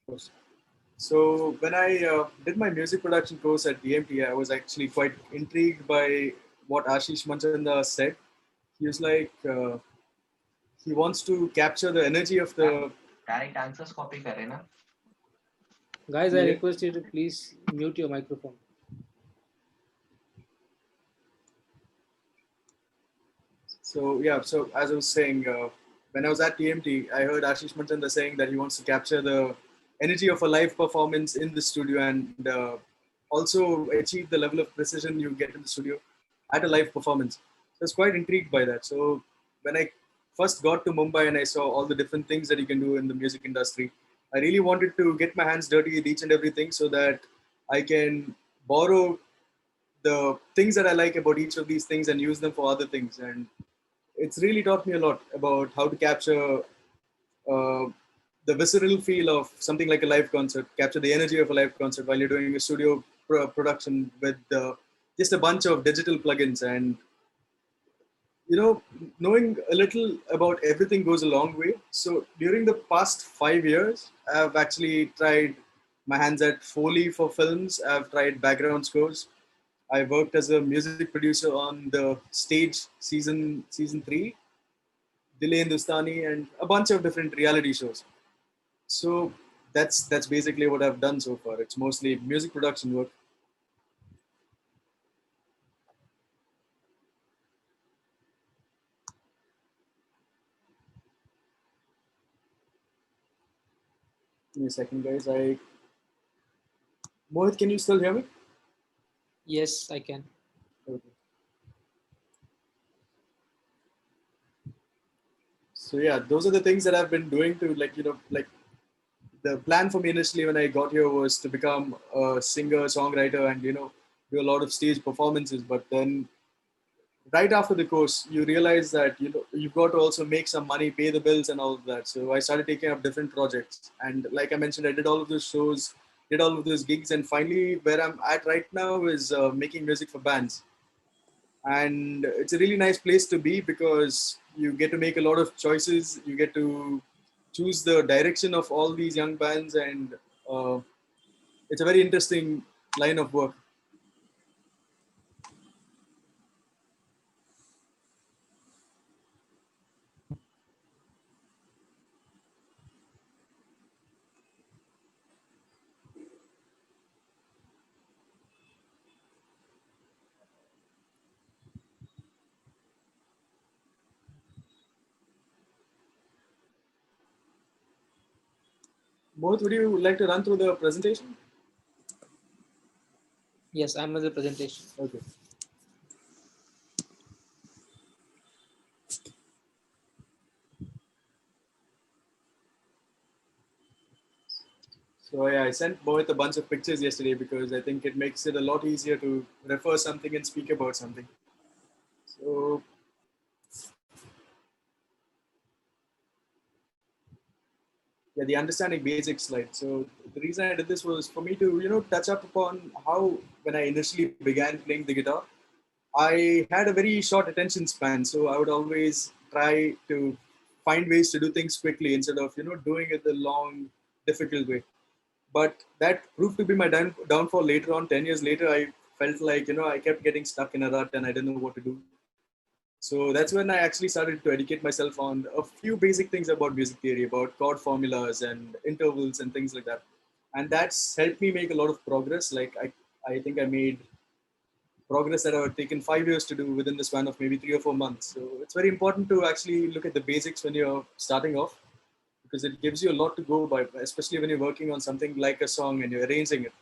course. So when I did my music production course at DMT, I was actually quite intrigued by what Ashish Manchanda said. He was like, he wants to capture the energy of the. Direct answers copy करे ना. Guys, I Yeah. request you to please mute your microphone. So yeah, so as I was saying, when I was at TMT, I heard Ashish Manchanda saying that he wants to capture the energy of a live performance in the studio and also achieve the level of precision you get in the studio at a live performance. So I was quite intrigued by that. So when I first got to Mumbai and I saw all the different things that you can do in the music industry, I really wanted to get my hands dirty with each and everything so that I can borrow the things that I like about each of these things and use them for other things. And it's really taught me a lot about how to capture uh, the visceral feel of something like a live concert, capture the energy of a live concert while you're doing a studio production with just a bunch of digital plugins. And knowing a little about everything goes a long way. So during the past 5 years, I've actually tried my hands at Foley for films. I've tried background scores. I worked as a music producer on the stage season three, Dile Hindustani, and a bunch of different reality shows. So that's basically what I've done so far. It's mostly music production work. Give me a second, guys. Mohit, can you still hear me? Yes, I can. Okay. So yeah, those are the things that I've been doing to like the plan for me initially when I got here was to become a singer, songwriter, and do a lot of stage performances. But then right after the course, you realize that you've got to also make some money, pay the bills, and all of that. So I started taking up different projects, and like I mentioned, I did all of those shows, did all of those gigs, and finally, where I'm at right now is making music for bands. And it's a really nice place to be because you get to make a lot of choices. You get to choose the direction of all these young bands, and uh, it's a very interesting line of work. Mohit, would you like to run through the presentation? Yes, I'm with the presentation. Okay. So yeah, I sent Mohit a bunch of pictures yesterday because I think it makes it a lot easier to refer something and speak about something. So yeah, the understanding basics slide. So the reason I did this was for me to touch up upon how when I initially began playing the guitar, I had a very short attention span. So I would always try to find ways to do things quickly instead of doing it the long, difficult way. But that proved to be my downfall later on. 10 years later, I felt like I kept getting stuck in a rut and I didn't know what to do. So that's when I actually started to educate myself on a few basic things about music theory, about chord formulas and intervals and things like that. And that's helped me make a lot of progress. Like I think I made progress that have taken 5 years to do within the span of maybe 3 or 4 months. So it's very important to actually look at the basics when you're starting off because it gives you a lot to go by, especially when you're working on something like a song and you're arranging it.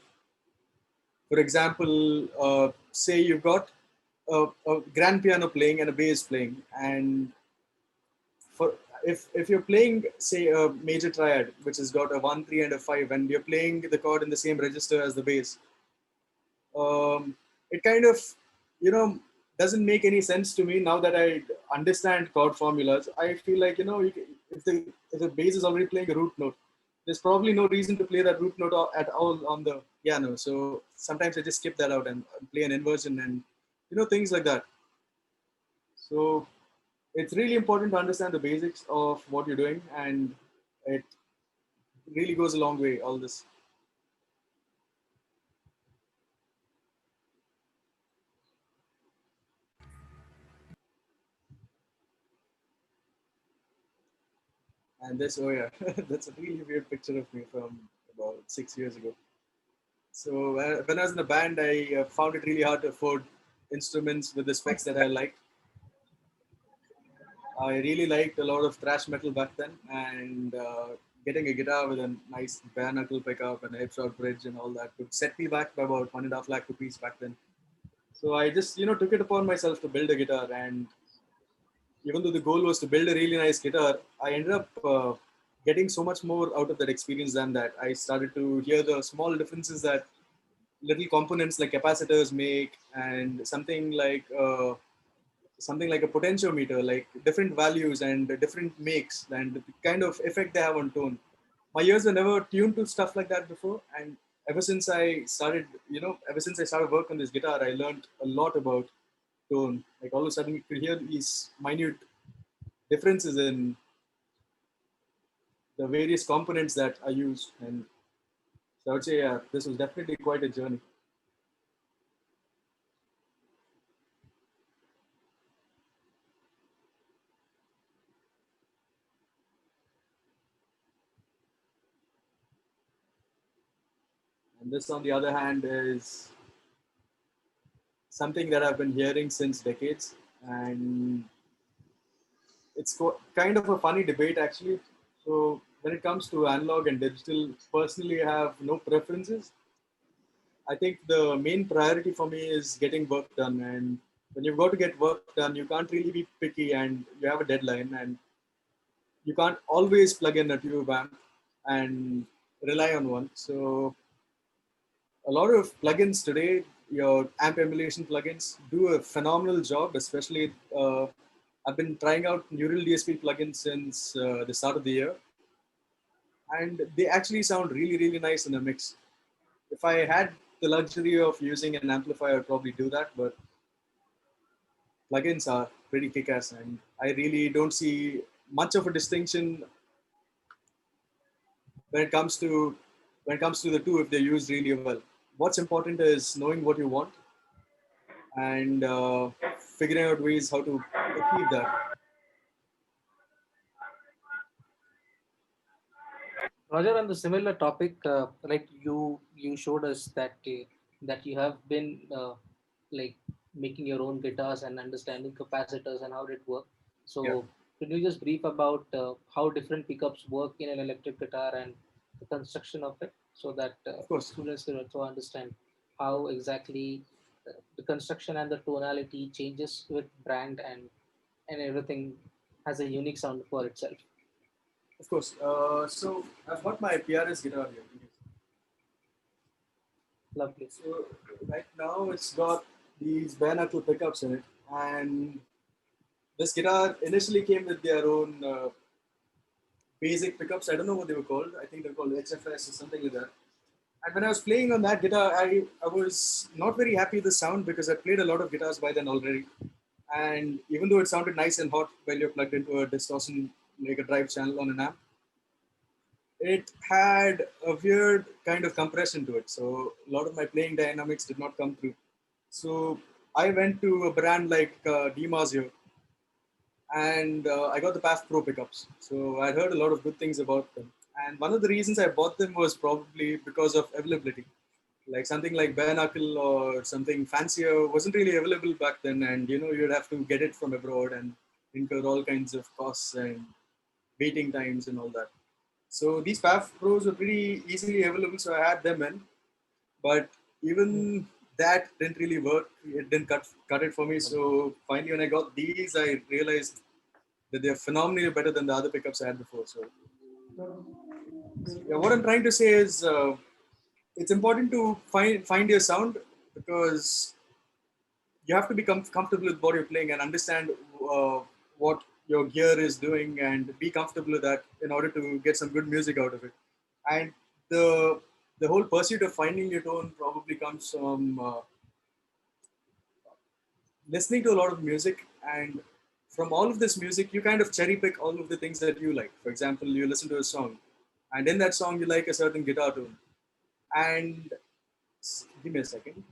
For example, say you've got a grand piano playing and a bass playing, and for if you're playing say a major triad which has got a 1 3 and a 5 and you're playing the chord in the same register as the bass, it kind of you know doesn't make any sense to me now that I understand chord formulas. I feel like if the bass is already playing a root note, there's probably no reason to play that root note at all on the piano. So sometimes I just skip that out and play an inversion and things like that. So it's really important to understand the basics of what you're doing, and it really goes a long way. All this. And this, oh yeah, that's a really weird picture of me from about 6 years ago. So when I was in a band, I found it really hard to afford instruments with the specs that I liked. I really liked a lot of thrash metal back then, and getting a guitar with a nice bare knuckle pickup and a hip bridge and all that would set me back by about 1.5 lakh rupees back then. So I just took it upon myself to build a guitar, and even though the goal was to build a really nice guitar, I ended up getting so much more out of that experience than that. I started to hear the small differences that little components like capacitors make, and something like a potentiometer, like different values and different makes and the kind of effect they have on tone. My ears were never tuned to stuff like that before, and ever since I started work on this guitar, I learned a lot about tone. Like all of a sudden, you could hear these minute differences in the various components that I use, and so I would say, yeah, this was definitely quite a journey. And this, on the other hand, is something that I've been hearing since decades, and it's kind of a funny debate actually. So when it comes to analog and digital, personally, I have no preferences. I think the main priority for me is getting work done, and when you've got to get work done, you can't really be picky, and you have a deadline, and you can't always plug in a tube amp and rely on one. So a lot of plugins today, your amp emulation plugins, do a phenomenal job. Especially, I've been trying out Neural DSP plugins since the start of the year, and they actually sound really, really nice in a mix. If I had the luxury of using an amplifier, I'd probably do that. But plugins are pretty kick-ass, and I really don't see much of a distinction when it comes to the two if they're used really well. What's important is knowing what you want and figuring out ways how to achieve that. Roger, on the similar topic, like you showed us that you have been like making your own guitars and understanding capacitors and how it work. Yeah, So, can you just brief about how different pickups work in an electric guitar and the construction of it, so that of course. students can also understand how exactly the construction and the tonality changes with brand and everything has a unique sound for itself. Of course. So I've got my PRS guitar here. Lovely. So right now it's got these bare knuckle pickups in it, and this guitar initially came with their own basic pickups. I don't know what they were called. I think they're called HFS or something like that. And when I was playing on that guitar, I was not very happy with the sound because I played a lot of guitars by then already. And even though it sounded nice and hot while you're plugged into a distortion, like a drive channel on an amp, it had a weird kind of compression to it. So a lot of my playing dynamics did not come through. So I went to a brand like DiMarzio, and I got the PAF Pro pickups. So I heard a lot of good things about them. And one of the reasons I bought them was probably because of availability. Like something like bare knuckle or something fancier wasn't really available back then, and you'd have to get it from abroad and incur all kinds of costs and waiting times and all that. So these PAF Pros were pretty easily available, so I had them in. But even that didn't really work. It didn't cut it for me. So finally, when I got these, I realized that they're phenomenally better than the other pickups I had before. So yeah, what I'm trying to say is, it's important to find your sound, because you have to be comfortable with what you're playing and understand what your gear is doing and be comfortable with that in order to get some good music out of it. And the the whole pursuit of finding your tone probably comes from listening to a lot of music, and from all of this music you kind of cherry pick all of the things that you like. For example, you listen to a song and in that song you like a certain guitar tone. And give me a second,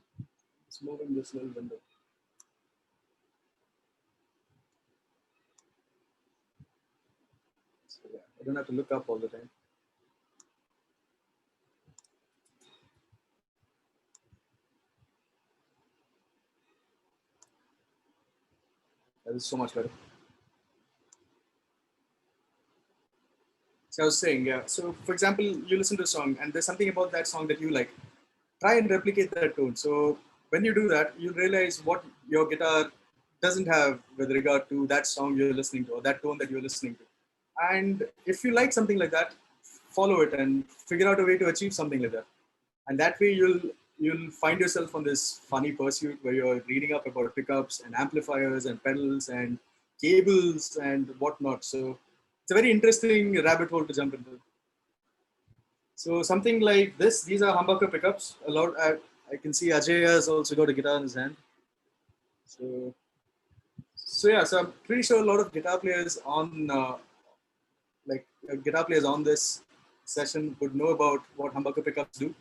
it's moving this little window. So yeah, I don't have to look up all the time. That is so much better. So I was saying, yeah. So for example, you listen to a song and there's something about that song that you like. Try and replicate that tone. So when you do that, you'll realize what your guitar doesn't have with regard to that song you're listening to or that tone that you're listening to. And if you like something like that, follow it and figure out a way to achieve something like that. And that way you'll find yourself on this funny pursuit where you're reading up about pickups and amplifiers and pedals and cables and whatnot. So it's a very interesting rabbit hole to jump into. So something like this, these are humbucker pickups. A lot. I can see Ajay has also got a guitar in his hand. So, so yeah. So I'm pretty sure a lot of guitar players on guitar players on this session would know about what humbucker pickups do.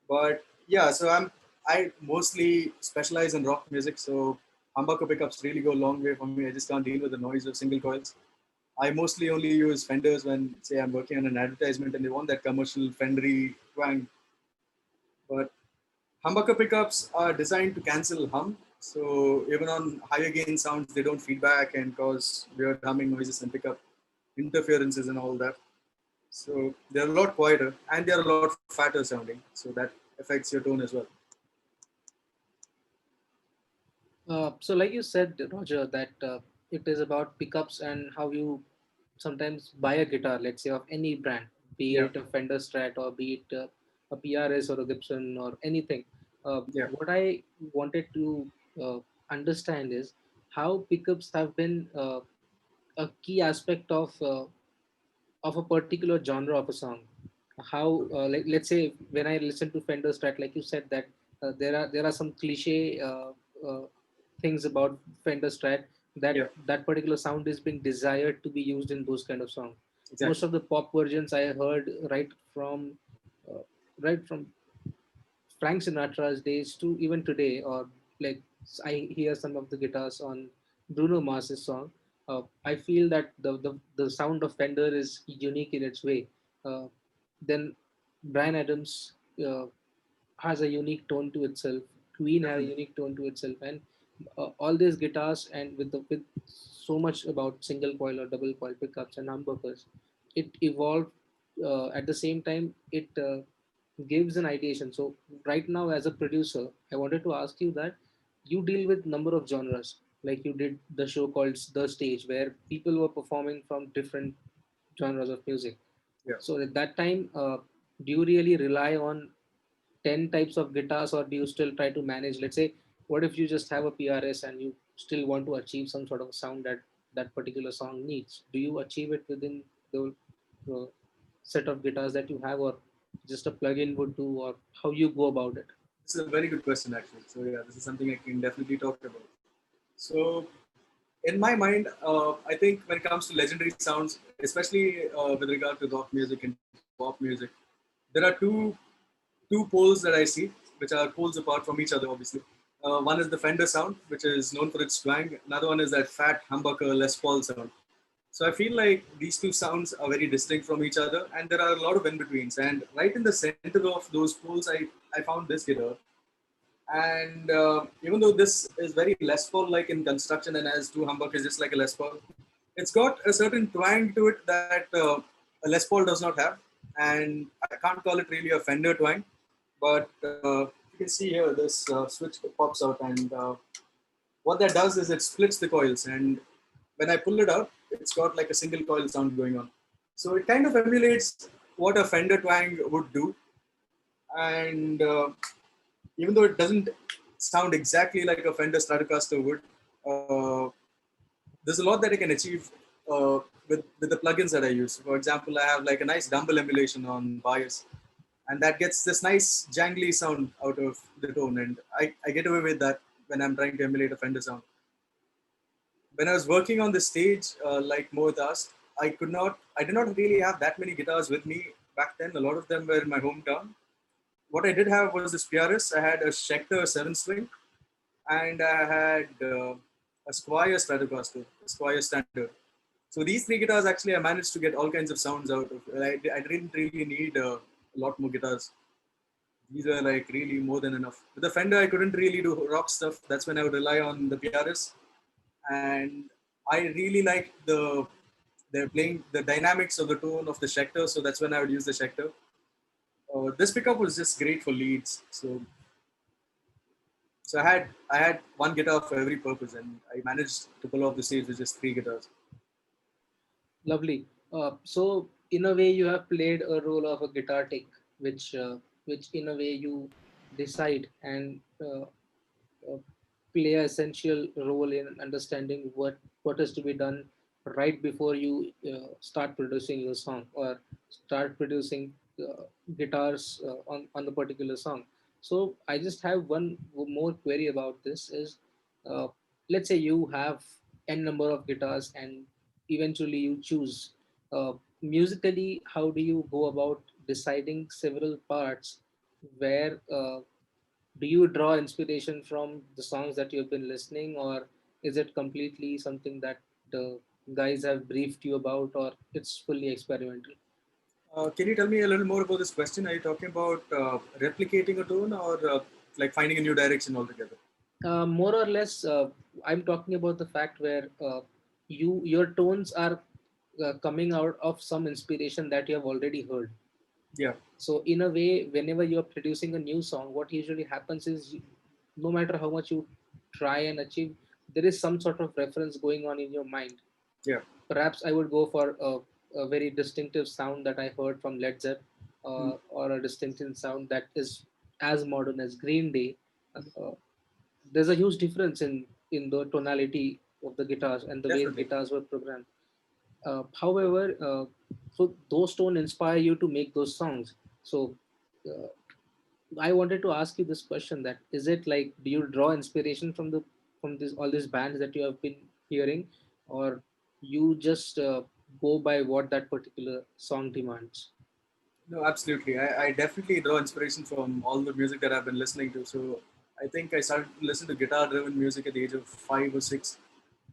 But yeah, so I mostly specialize in rock music. So humbucker pickups really go a long way for me. I just can't deal with the noise of single coils. I mostly only use Fenders when, say, I'm working on an advertisement and they want that commercial Fendery twang. But humbucker pickups are designed to cancel hum. So even on higher gain sounds, they don't feedback and cause weird humming noises and pick up interferences and all that. So they're a lot quieter and they're a lot fatter sounding. So that affects your tone as well. So, like you said, Roger, that it is about pickups and how you sometimes buy a guitar, let's say of any brand, be Yeah. it a Fender Strat or be it a PRS or a Gibson or anything. Yeah. What I wanted to uh, understand is how pickups have been a key aspect of a particular genre of a song. How, like, let's say when I listen to Fender Strat, like you said that there are some cliche uh, things about Fender Strat, that Yeah. that particular sound is being desired to be used in those kind of songs. Most Exactly. of the pop versions I heard uh, right from Frank Sinatra's days to even today, or like I hear some of the guitars on Bruno Mars's song. I feel that the sound of Fender is unique in its way. Then Brian Adams has a unique tone to itself. Queen has a Definitely. unique tone to itself, and all these guitars and with so much about single coil or double coil pickups and humbuckers, it evolved. At the same time, it gives an ideation. So right now, as a producer, I wanted to ask you that you deal with number of genres. Like you did the show called The Stage, where people were performing from different genres of music. Yeah. So at that time, do you really rely on 10 types of guitars, or do you still try to manage, let's say, what if you just have a PRS and you still want to achieve some sort of sound that that particular song needs? Do you achieve it within the uh, set of guitars that you have, or just a plugin would do, or how you go about it? This is a very good question, actually. So yeah, this is something I can definitely talk about. So in my mind, I think when it comes to legendary sounds, especially with regard to rock music and pop music, there are two poles that I see, which are poles apart from each other, obviously. One is the Fender sound, which is known for its twang. Another one is that fat humbucker Les Paul sound. So I feel like these two sounds are very distinct from each other, and there are a lot of in-betweens. And right in the center of those poles, I found this guitar. And even though this is very Les Paul like in construction and has two humbuckers just like a Les Paul, it's got a certain twang to it that a Les Paul does not have. And I can't call it really a Fender twang, but you can see here this switch pops out, and what that does is it splits the coils. And when I pull it out, it's got like a single coil sound going on. So it kind of emulates what a Fender twang would do. And even though it doesn't sound exactly like a Fender Stratocaster would, uh, there's a lot that I can achieve with the plugins that I use. For example, I have like a nice dumbbell emulation on bias, and that gets this nice jangly sound out of the tone, and I get away with that when I'm trying to emulate a Fender sound. When I was working on the stage, like Mohit asked, I did not really have that many guitars with me back then. A lot of them were in my hometown. What I did have was this PRS. I had a Schecter 7 string, and I had a Squire Stratocaster, a Squire Standard. So these three guitars, actually, I managed to get all kinds of sounds out of. I didn't really need a lot more guitars. These were like really more than enough. With the Fender, I couldn't really do rock stuff. That's when I would rely on the PRS, and I really liked the playing the dynamics of the tone of the Schecter. So that's when I would use the Schecter. This pickup was just great for leads. So I had one guitar for every purpose, and I managed to pull off the stage with just three guitars. Lovely. So in a way, you have played a role of a guitar tech, which in a way you decide and uh, play an essential role in understanding what is to be done right before you start producing your song or start producing guitars on the particular song. So I just have one more query about this is, uh, let's say you have n number of guitars and eventually you choose, musically, how do you go about deciding several parts where, do you draw inspiration from the songs that you've been listening, or is it completely something that the guys have briefed you about, or it's fully experimental? Can you tell me a little more about this question? Are you talking about replicating a tone, or like finding a new direction altogether? More or less, I'm talking about the fact where your tones are coming out of some inspiration that you have already heard. Yeah, So in a way, whenever you're producing a new song, what usually happens is, no matter how much you try and achieve, there is some sort of reference going on in your mind. yeah. Perhaps I would go for a very distinctive sound that I heard from Led Zepp, Mm, or a distinctive sound that is as modern as Green Day. There's a huge difference in the tonality of the guitars and the way the definitely. guitars were programmed. However, so those don't inspire you to make those songs. So uh, I wanted to ask you this question: that is it like, do you draw inspiration from this all these bands that you have been hearing, or you just go by what that particular song demands? No, absolutely. I definitely draw inspiration from all the music that I've been listening to. So I think I started to listen to guitar-driven music at the age of 5 or 6,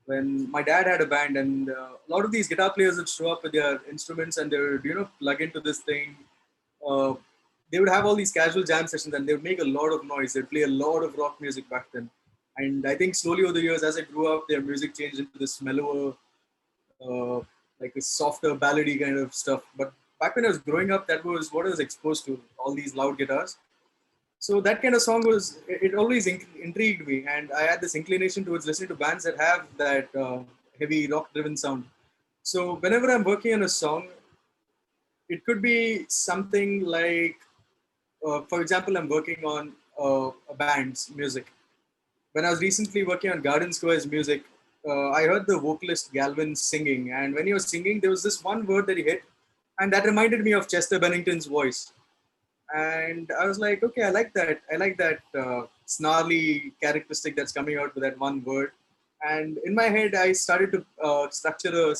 when my dad had a band, and a lot of these guitar players would show up with their instruments, and they would plug into this thing. Uh, they would have all these casual jam sessions, and they would make a lot of noise. They'd play a lot of rock music back then. And I think slowly over the years, as I grew up, their music changed into this mellower, uh, like a softer ballady kind of stuff. But back when I was growing up, that was what I was exposed to, all these loud guitars. So that kind of song it always intrigued me, and I had this inclination towards listening to bands that have that heavy rock driven sound. So whenever I'm working on a song, it could be something like, for example, I'm working on a band's music. When I was recently working on Garden Square's music, I heard the vocalist Galvin singing, and when he was singing, there was this one word that he hit, and that reminded me of Chester Bennington's voice. And I was like, okay, I like that. I like that snarly characteristic that's coming out with that one word. And in my head, I started to structure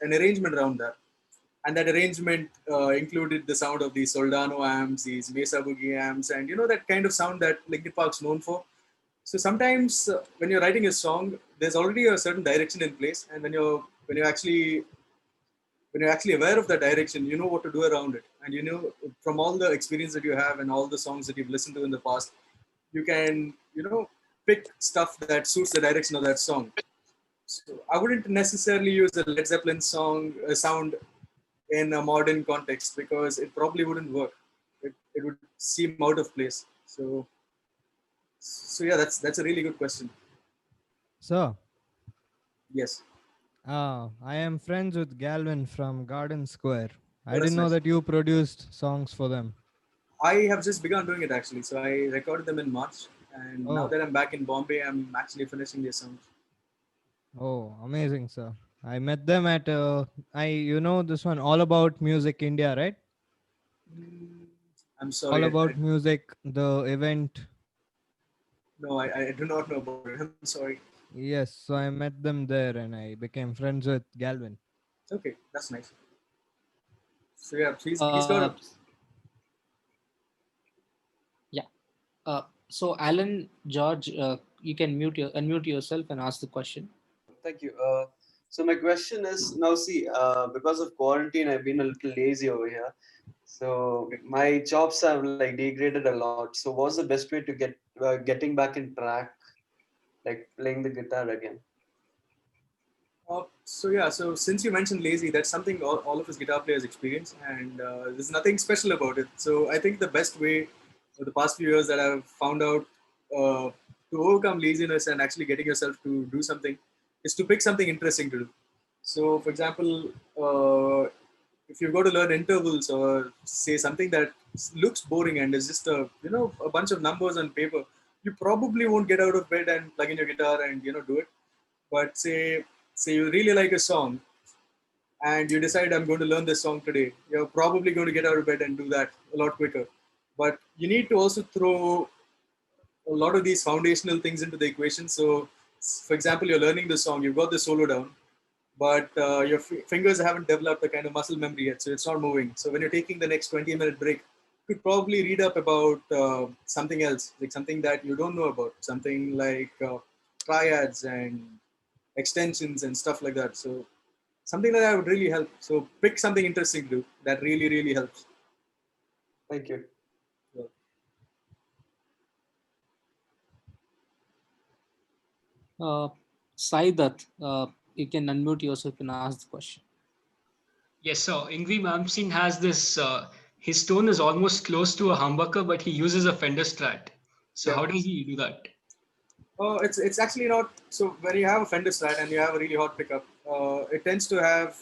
an arrangement around that. And that arrangement included the sound of these Soldano amps, these Mesa Boogie amps, and that kind of sound that Linkin Park's known for. So sometimes when you're writing a song, there's already a certain direction in place, and when you're actually when you're actually aware of the direction, you know what to do around it, and from all the experience that you have and all the songs that you've listened to in the past, you can pick stuff that suits the direction of that song. So I wouldn't necessarily use a Led Zeppelin song sound in a modern context, because it probably wouldn't work. It would seem out of place. So yeah, that's a really good question. So, Yes. I am friends with Galvin from Garden Square. Oh, I that's didn't know nice. that you produced songs for them. I have just begun doing it, actually. So I recorded them in March, and now Oh, that I'm back in Bombay, I'm actually finishing their songs. oh, amazing, sir. I met them at this one, All About Music India, right? Mm, I'm All sorry. About Music, the event. No, I do not know about it. I'm sorry. Yes, so I met them there and I became friends with Galvin. Okay, that's nice. So yeah, he's got a Yeah. So Alan, George, you can unmute yourself and ask the question. Thank you. So my question is now, see, because of quarantine, I've been a little lazy over here. So my jobs have like degraded a lot. So what's the best way to getting back in track, like playing the guitar again? So yeah, so since you mentioned lazy, that's something all of us guitar players experience, and there's nothing special about it. So I think the best way for the past few years that I've found out to overcome laziness and actually getting yourself to do something is to pick something interesting to do. So, for example, if you go to learn intervals or say something that looks boring and is just a bunch of numbers on paper, you probably won't get out of bed and plug in your guitar and do it. But say you really like a song and you decide I'm going to learn this song today, you're probably going to get out of bed and do that a lot quicker. But you need to also throw a lot of these foundational things into the equation. So, for example, you're learning the song, you've got the solo down, but your fingers haven't developed the kind of muscle memory yet, so it's not moving. So when you're taking the next 20-minute break, you could probably read up about something else, like something that you don't know about, something like triads and extensions and stuff like that. So something like that would really help. So pick something interesting to do. That really, really helps. Thank you. Saidat, you can unmute yourself and ask the question. Yes, so Ingvi Malmsteen has this, his tone is almost close to a humbucker, but he uses a Fender Strat. So Yeah. how does he do that? It's actually not. So when you have a Fender Strat and you have a really hot pickup, it tends to have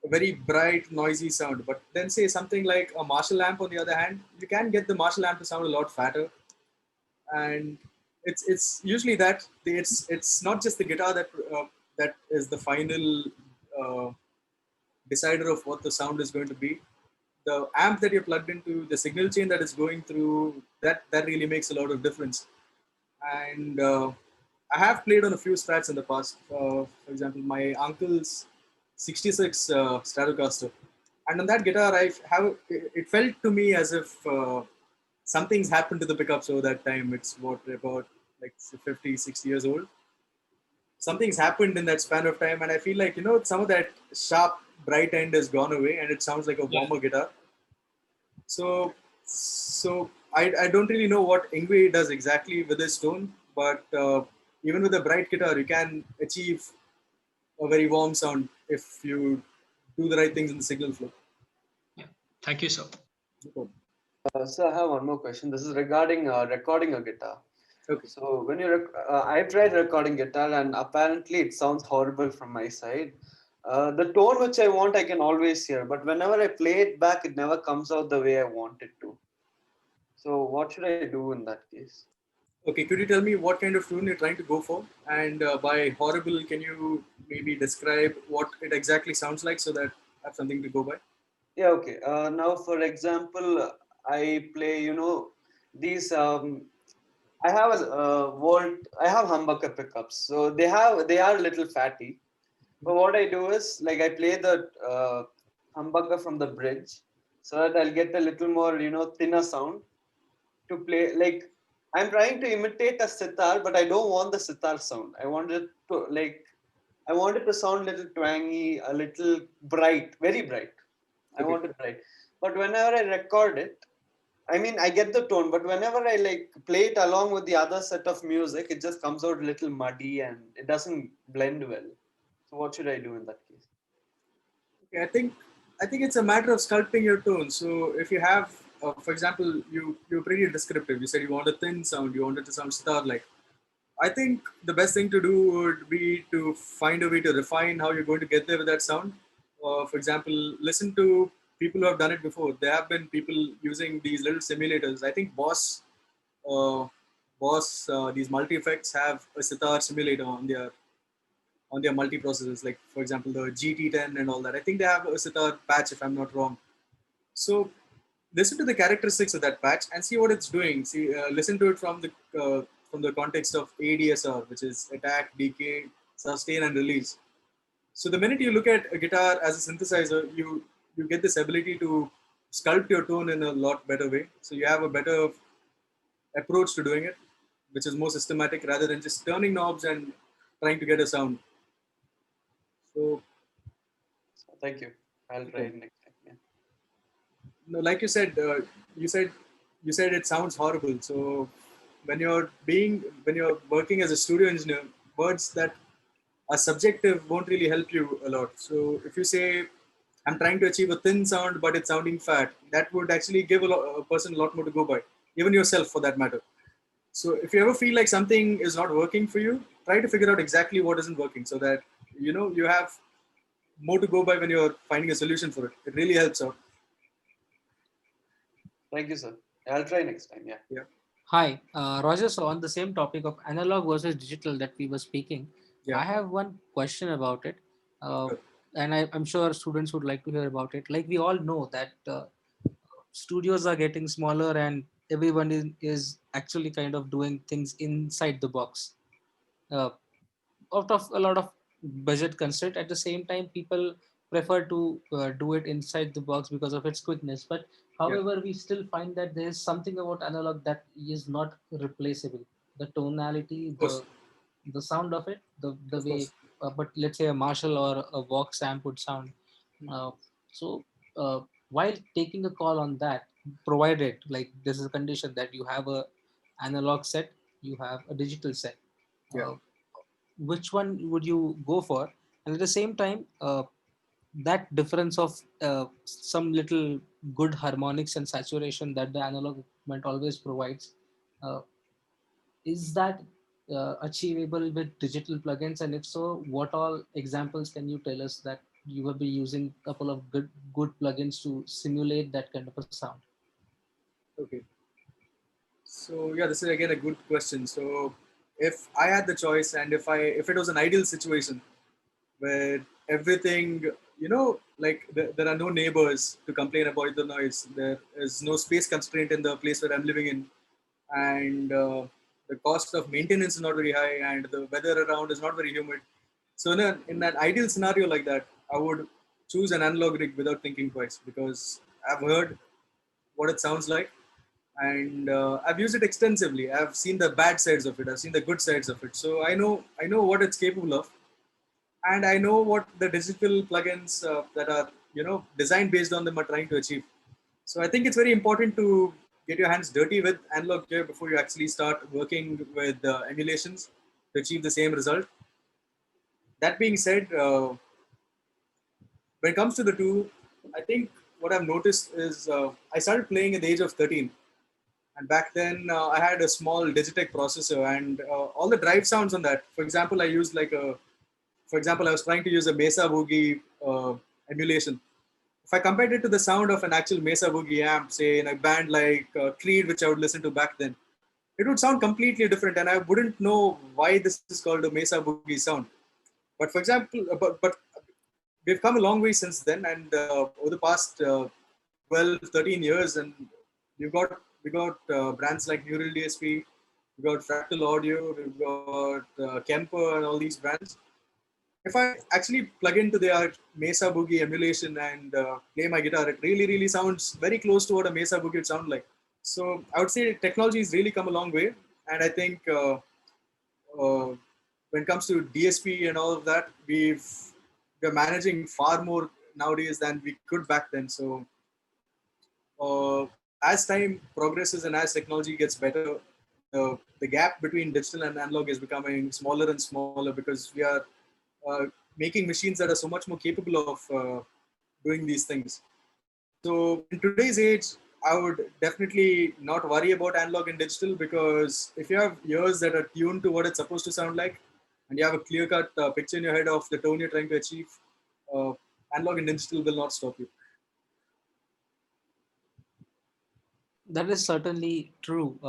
a very bright, noisy sound. But then say something like a Marshall amp on the other hand, you can get the Marshall amp to sound a lot fatter. And it's usually that it's not just the guitar that is the final uh, decider of what the sound is going to be. The amp that you're plugged into, the signal chain that is going through, that really makes a lot of difference. And I have played on a few strats in the past. For example, my uncle's 66 Stratocaster, and on that guitar, I have it felt to me as if something's happened to the pickups over that time. It's what about like 50, 60 years old. Something's happened in that span of time, and I feel like some of that sharp, bright end has gone away, and it sounds like a warmer guitar. So I don't really know what Ingve does exactly with his tone, but even with a bright guitar, you can achieve a very warm sound if you do the right things in the signal flow. Yeah. Thank you, sir. So I have one more question. This is regarding recording a guitar. Okay. So when I've tried recording guitar and apparently it sounds horrible from my side. The tone which I want, I can always hear, but whenever I play it back, it never comes out the way I want it to. So what should I do in that case? Okay, could you tell me what kind of tune you're trying to go for? And by horrible, can you maybe describe what it exactly sounds like so that I have something to go by? Yeah, okay. Now, for example, I play, these. I have I have humbucker pickups, so they are a little fatty. But what I do is like I play the humbucker from the bridge, so that I'll get a little more, thinner sound to play. Like I'm trying to imitate a sitar, but I don't want the sitar sound. I want it to sound a little twangy, a little bright, very bright. I Okay. want it bright. But whenever I record it, I mean, I get the tone, but whenever I like play it along with the other set of music, it just comes out a little muddy and it doesn't blend well. So what should I do in that case? Okay, I think it's a matter of sculpting your tone. So if you have, for example, you're pretty descriptive. You said you want a thin sound, you want it to sound star-like. I think the best thing to do would be to find a way to refine how you're going to get there with that sound. For example, listen to people who have done it before. There have been people using these little simulators. I think uh, these multi effects have a sitar simulator on their multi processors. Like for example, the GT10 and all that. I think they have a sitar patch, if I'm not wrong. So listen to the characteristics of that patch and see what it's doing. See, listen to it from the context of ADSR, which is attack, decay, sustain, and release. So the minute you look at a guitar as a synthesizer, you get this ability to sculpt your tone in a lot better way. So you have a better approach to doing it, which is more systematic rather than just turning knobs and trying to get a sound. So, So thank you. I'll try okay. it next time. Yeah. No, like you said, you said it sounds horrible. So when you're working as a studio engineer, words that are subjective won't really help you a lot. So if you say, I'm trying to achieve a thin sound, but it's sounding fat, that would actually give a person a lot more to go by, even yourself for that matter. So if you ever feel like something is not working for you, try to figure out exactly what isn't working so that you have more to go by when you're finding a solution for it. It really helps out. Thank you, sir. I'll try next time. Yeah. Yeah. Hi, Roger. So on the same topic of analog versus digital that we were speaking, Yeah. I have one question about it, uh, Sure. and I'm sure students would like to hear about it. Like we all know that studios are getting smaller, and everyone is actually kind of doing things inside the box. Uh, Out of a lot of budget constraint, at the same time people prefer to do it inside the box because of its quickness, but Yeah. however we still find that there is something about analog that is not replaceable. The tonality, Of course. the sound of it, the Of way, course. but let's say a Marshall or a Vox amp would sound. uh, so while taking a call on that, provided like this is a condition that you have a analog set, you have a digital set, Yeah. uh, which one would you go for? And at the same time, that difference of some little good harmonics and saturation that the analog equipment always provides, uh, is that achievable with digital plugins? And if so, what all examples can you tell us that you will be using a couple of good plugins to simulate that kind of a sound? Okay. So yeah, this is again a good question. So if I had the choice, and if it was an ideal situation where everything, like there are no neighbors to complain about the noise, there is no space constraint in the place where I'm living in, and the cost of maintenance is not very high, and the weather around is not very humid. So in an ideal scenario like that, I would choose an analog rig without thinking twice, because I've heard what it sounds like, and I've used it extensively. I've seen the bad sides of it. I've seen the good sides of it. So I know what it's capable of, and I know what the digital plugins that are designed based on them are trying to achieve. So I think it's very important to get your hands dirty with analog gear before you actually start working with emulations to achieve the same result. That being said, when it comes to the two, I think what I've noticed is I started playing at the age of 13. And back then, I had a small Digitech processor, and all the drive sounds on that. For example, I was trying to use a Mesa Boogie emulation. If I compared it to the sound of an actual Mesa Boogie amp, say in a band like Creed, which I would listen to back then, it would sound completely different, and I wouldn't know why this is called a Mesa Boogie sound. But for example, but we've come a long way since then, and over the past 12, 13 years, and we got brands like Neural DSP, we got Fractal Audio, we've got Kemper, and all these brands. If I actually plug into their Mesa Boogie emulation and play my guitar, it really, really sounds very close to what a Mesa Boogie would sound like. So I would say technology has really come a long way, and I think when it comes to DSP and all of that, we're managing far more nowadays than we could back then. So as time progresses and as technology gets better, the gap between digital and analog is becoming smaller and smaller, because we are uh, making machines that are so much more capable of doing these things. So in today's age, I would definitely not worry about analog and digital, because if you have ears that are tuned to what it's supposed to sound like, and you have a clear-cut picture in your head of the tone you're trying to achieve, uh, analog and digital will not stop you. That is certainly true.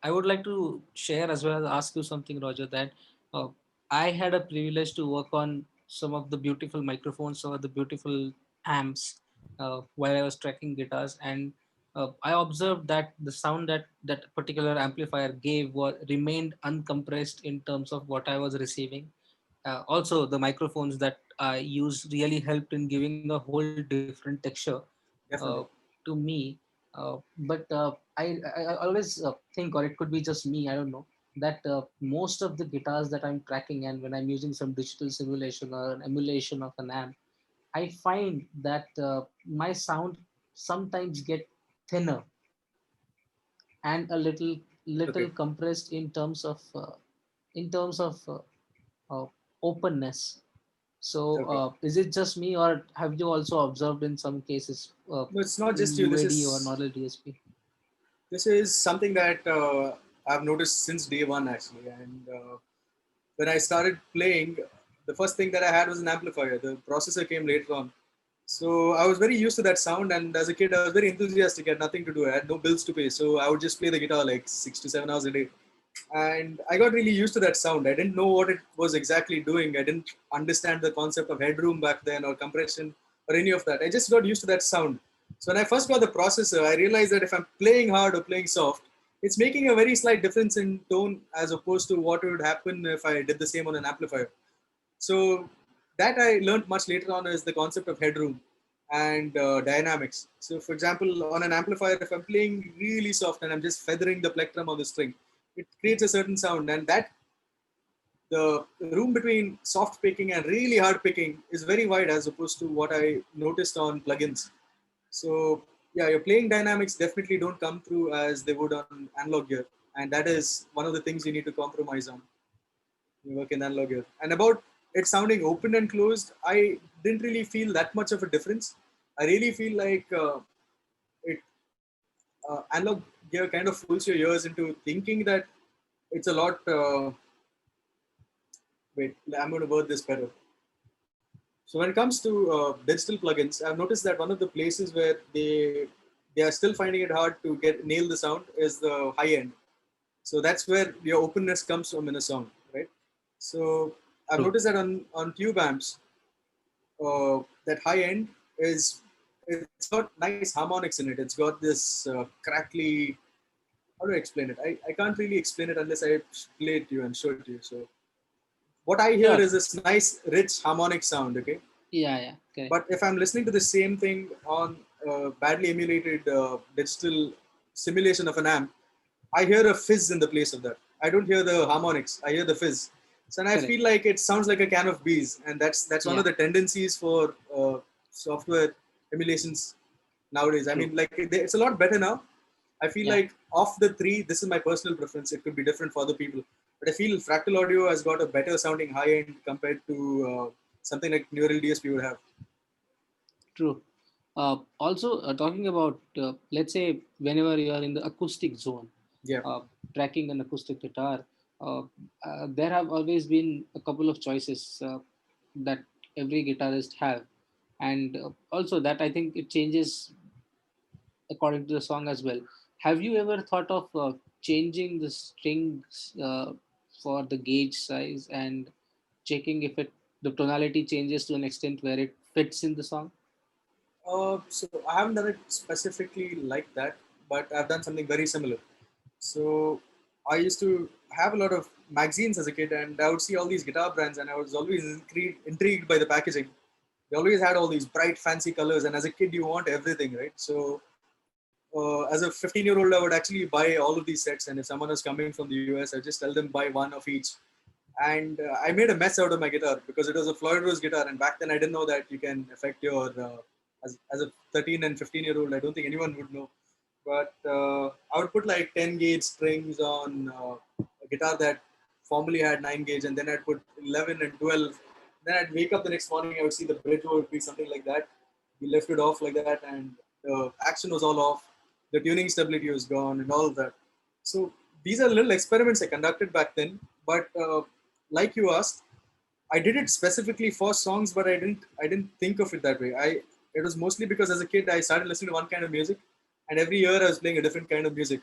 I would like to share as well as ask you something, Roger, that uh, I had a privilege to work on some of the beautiful microphones or the beautiful amps while I was tracking guitars. And I observed that the sound that that particular amplifier gave remained uncompressed in terms of what I was receiving. Also, the microphones that I use really helped in giving a whole different texture uh, Definitely. to me. But I always think, or it could be just me, I don't know, that most of the guitars that I'm tracking, and when I'm using some digital simulation or an emulation of an amp, I find that my sound sometimes get thinner and a little Okay. compressed in terms of openness. So, Okay. is it just me, or have you also observed in some cases No, it's not in just you. UAD or normal DSP? This is something that I've noticed since day one actually. And when I started playing, the first thing that I had was an amplifier. The processor came later on. So I was very used to that sound. And as a kid, I was very enthusiastic. I had nothing to do. I had no bills to pay. So I would just play the guitar like 6 to 7 hours a day. And I got really used to that sound. I didn't know what it was exactly doing. I didn't understand the concept of headroom back then or compression or any of that. I just got used to that sound. So when I first got the processor, I realized that if I'm playing hard or playing soft, it's making a very slight difference in tone as opposed to what would happen if I did the same on an amplifier. So that I learned much later on is the concept of headroom and dynamics. So for example, on an amplifier, if I'm playing really soft and I'm just feathering the plectrum on the string, it creates a certain sound, and that the room between soft picking and really hard picking is very wide as opposed to what I noticed on plugins. So yeah, your playing dynamics definitely don't come through as they would on analog gear, and that is one of the things you need to compromise on. You work in analog gear, and about it sounding open and closed, I didn't really feel that much of a difference. I really feel like it analog gear kind of fools your ears into thinking that it's a lot. Wait, I'm going to word this better. So when it comes to digital plugins, I've noticed that one of the places where they are still finding it hard to get nail the sound is the high end. So that's where your openness comes from in a song, right? So I've True. noticed that on tube amps, that high end is it's got nice harmonics in it. It's got this crackly. How do I explain it? I can't really explain it unless I play it to you and show it to you. So what I hear Sure. is this nice, rich harmonic sound. Okay, Yeah, yeah, correct. but if I'm listening to the same thing on badly emulated digital simulation of an amp, I hear a fizz in the place of that. I don't hear the harmonics. I hear the fizz. So and I Correct. feel like it sounds like a can of bees, and that's one Yeah, of the tendencies for software emulations nowadays. I true. mean, like it's a lot better now. I feel Yeah, like of the three, this is my personal preference. It could be different for other people, but I feel Fractal Audio has got a better sounding high end compared to something like Neural DSP would have. true. Also, talking about, let's say, whenever you are in the acoustic zone, Yeah. uh, tracking an acoustic guitar, uh, there have always been a couple of choices that every guitarist have, and also that I think it changes according to the song as well. Have you ever thought of changing the strings for the gauge size and checking if the tonality changes to an extent where it fits in the song? So I haven't done it specifically like that, but I've done something very similar. So I used to have a lot of magazines as a kid, and I would see all these guitar brands, and I was always intrigued by the packaging. They always had all these bright, fancy colors, and as a kid, you want everything, right? So as a 15-year-old, I would actually buy all of these sets, and if someone was coming from the US, I just tell them buy one of each. And I made a mess out of my guitar because it was a Floyd Rose guitar, and back then I didn't know that you can affect your as a 13 and 15-year-old. I don't think anyone would know, but I would put like 10 gauge strings on a guitar that formerly had 9 gauge, and then I'd put 11 and 12. Then I'd wake up the next morning, I would see the bridge would be something like that. We left it off like that, and the action was all off. The tuning stability was gone, and all of that. So these are little experiments I conducted back then. But like you asked, I did it specifically for songs, but I didn't think of it that way. It was mostly because as a kid I started listening to one kind of music, and every year I was playing a different kind of music.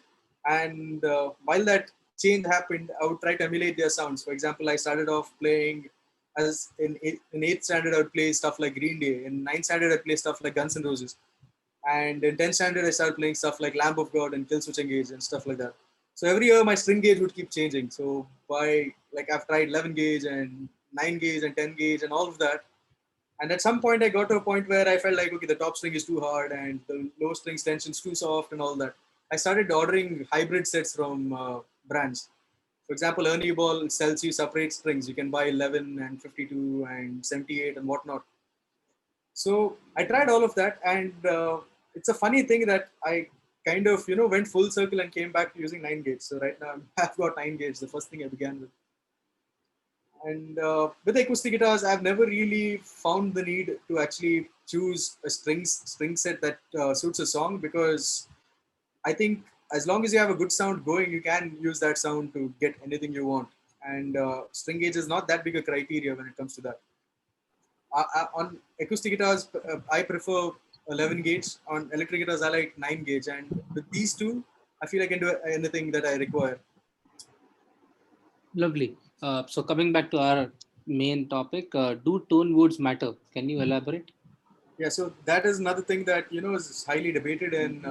And while that change happened, I would try to emulate their sounds. For example, I started off playing as in eighth standard I would play stuff like Green Day. In ninth standard I'd play stuff like Guns N' Roses. And in 10th standard, I started playing stuff like Lamb of God and Killswitch Engage and stuff like that. So every year, my string gauge would keep changing. So by like I've tried 11 gauge and 9 gauge and 10 gauge and all of that. And at some point, I got to a point where I felt like, okay, the top string is too hard and the low strings tension's too soft and all that. I started ordering hybrid sets from brands. For example, Ernie Ball sells you separate strings. You can buy 11 and 52 and 78 and whatnot. So I tried all of that, and it's a funny thing that I kind of went full circle and came back to using 9 gauge. So right now I've got 9 gauge. The first thing I began with. And with acoustic guitars, I've never really found the need to actually choose a string set that suits a song, because I think as long as you have a good sound going, you can use that sound to get anything you want. And string gauge is not that big a criteria when it comes to that. On acoustic guitars, I prefer 11 gauge. On electric guitars, I like 9 gauge. And with these two, I feel I can do anything that I require. Lovely. So coming back to our main topic, do tone woods matter? Can you elaborate? Yeah, so that is another thing that is highly debated in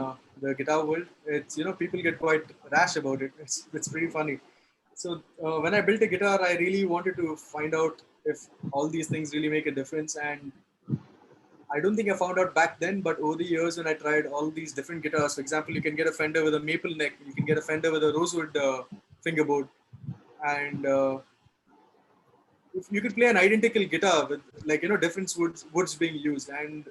the guitar world. It's people get quite rash about it. It's pretty funny. So when I built a guitar, I really wanted to find out if all these things really make a difference, and I don't think I found out back then. But over the years, when I tried all these different guitars, for example, you can get a Fender with a maple neck, you can get a Fender with a rosewood fingerboard, and if you could play an identical guitar with different woods being used, and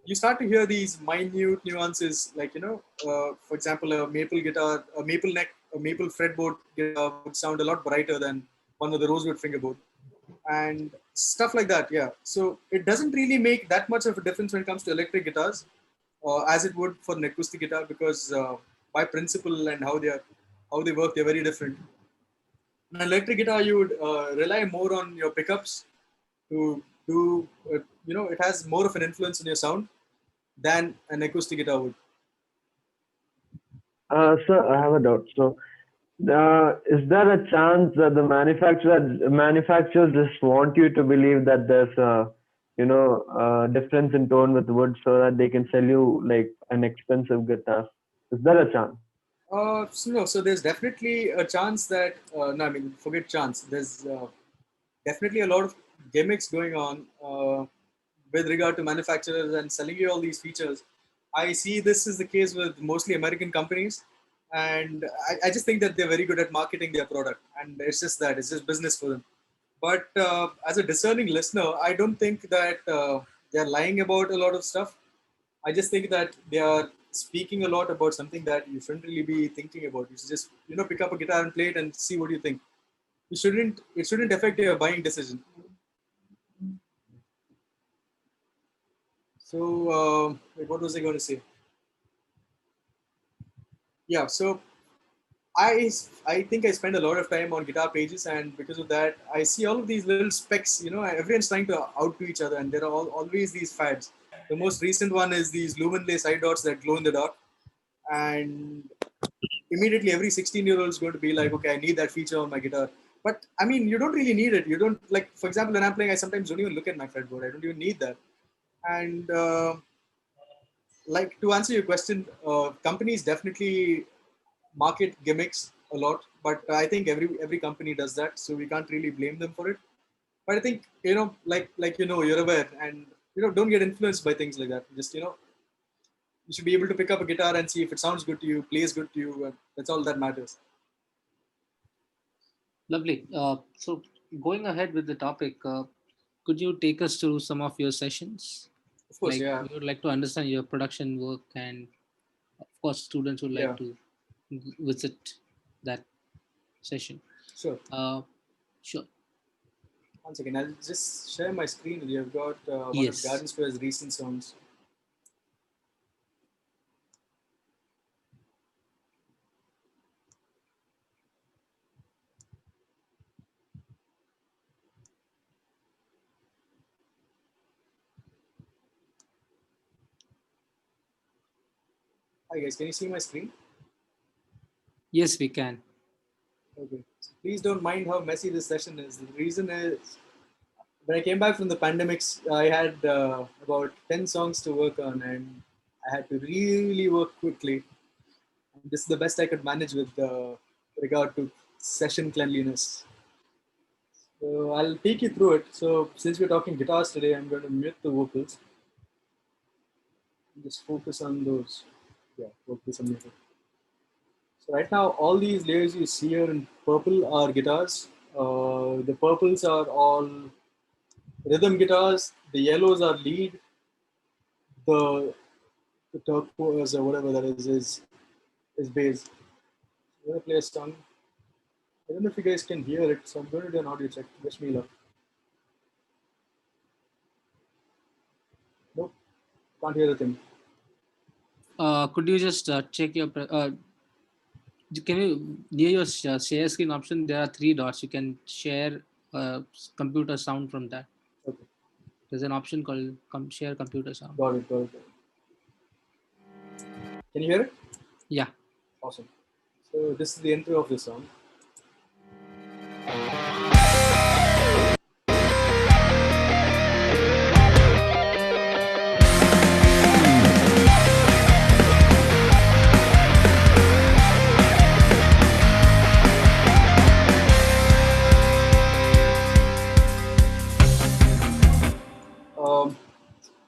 you start to hear these minute nuances, like for example, a maple guitar, a maple neck, a maple fretboard guitar would sound a lot brighter than one with a rosewood fingerboard, and stuff like that. Yeah, so it doesn't really make that much of a difference when it comes to electric guitars, as it would for an acoustic guitar, because by principle and how they work, they're very different. An electric guitar, you would rely more on your pickups to do, it has more of an influence on your sound than an acoustic guitar would. Sir, I have a doubt. So, is there a chance that the manufacturers just want you to believe that there's a difference in tone with wood so that they can sell you like an expensive guitar? Is there a chance? So there's definitely a chance that, no, I mean, forget chance. There's definitely a lot of gimmicks going on with regard to manufacturers and selling you all these features. I see this is the case with mostly American companies, and I just think that they're very good at marketing their product, and it's just business for them. But as a discerning listener, I don't think that they're lying about a lot of stuff. I just think that they are speaking a lot about something that you shouldn't really be thinking about. You should just pick up a guitar and play it and see what you think. It shouldn't affect your buying decision. So what was I going to say? Yeah, so I think I spend a lot of time on guitar pages, and because of that, I see all of these little specs. Everyone's trying to outdo each other, and there are always these fads. The most recent one is these lumen side dots that glow in the dark, and immediately every 16-year-old is going to be like, okay, I need that feature on my guitar. But I mean, you don't really need it. You don't, like, for example, when I'm playing, I sometimes don't even look at my fretboard. I don't even need that. And like, to answer your question, companies definitely market gimmicks a lot, but I think every company does that, so we can't really blame them for it. But I think you're aware, and don't get influenced by things like that. Just you should be able to pick up a guitar and see if it sounds good to you, plays good to you, and that's all that matters. Lovely. So going ahead with the topic, could you take us through some of your sessions? Of course, Like, yeah. we would like to understand your production work, and of course, students would Yeah. like to visit that session. Sure. Sure. One second, I'll just share my screen with you. I've got one Yes. of Garden Square's recent songs. Hi guys, can you see my screen? Yes, we can. Okay. So please don't mind how messy this session is. The reason is, when I came back from the pandemics, I had about 10 songs to work on, and I had to really work quickly. And this is the best I could manage with regard to session cleanliness. So I'll take you through it. So since we're talking guitars today, I'm going to mute the vocals. Just focus on those. Yeah, focus on music. So right now, all these layers you see here in purple are guitars. The purples are all rhythm guitars. The yellows are lead. The turquoise or whatever that is bass. I'm gonna play a song. I don't know if you guys can hear it, so I'm going to do an audio check. Wish me luck. Nope, can't hear a thing. Could you just check your can you near your share screen option? There are 3 dots. You can share computer sound from that. Okay, There's an option called share computer sound. got it, got it. Can you hear it? Yeah. Awesome. So this is the intro of the song.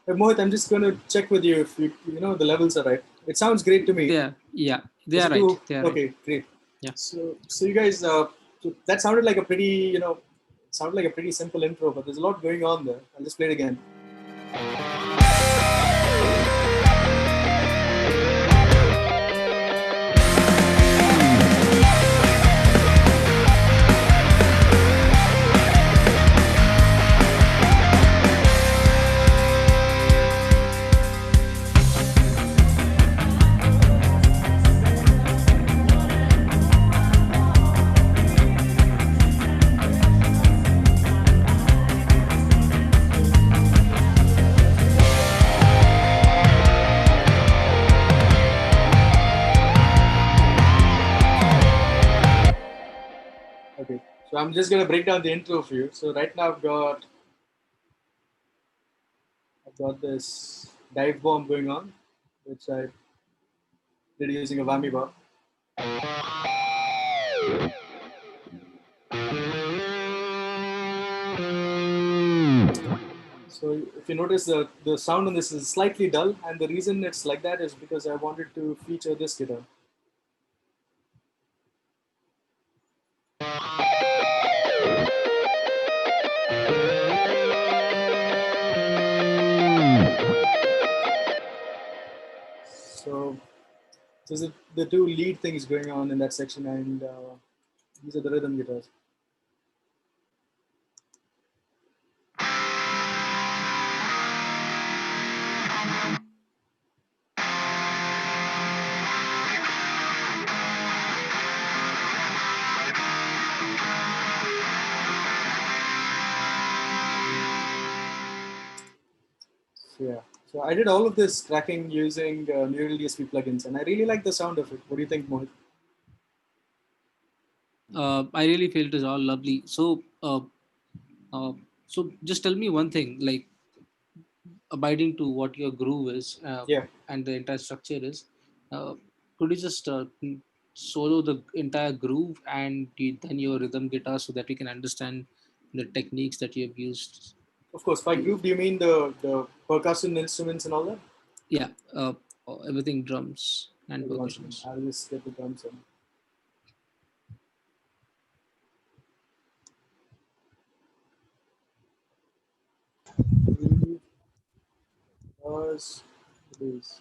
Mohit, I'm just going to check with you if you know the levels are right. It sounds great to me. Yeah, they Is are it too- right. They are okay, right. great. Yeah. So you guys, so that sounded like a pretty, sounded like a pretty simple intro, but there's a lot going on there. I'll just play it again. Okay, so I'm just gonna break down the intro for you. So right now I've got this dive bomb going on, which I did using a whammy bar. So if you notice the sound on this is slightly dull, and the reason it's like that is because I wanted to feature this guitar. So these are the two lead things going on in that section, and these are the rhythm guitars. So yeah, so I did all of this tracking using Neural DSP plugins, and I really like the sound of it. What do you think, Mohit? I really feel it is all lovely. So, so just tell me one thing, like abiding to what your groove is Yeah. and the entire structure is. Could you just solo the entire groove and then your rhythm guitar so that we can understand the techniques that you have used? Of course, by groove, do you mean the percussion instruments and all that? Yeah, everything drums and Maybe one second. percussions. I'll just get the drums in. Guitars, bass.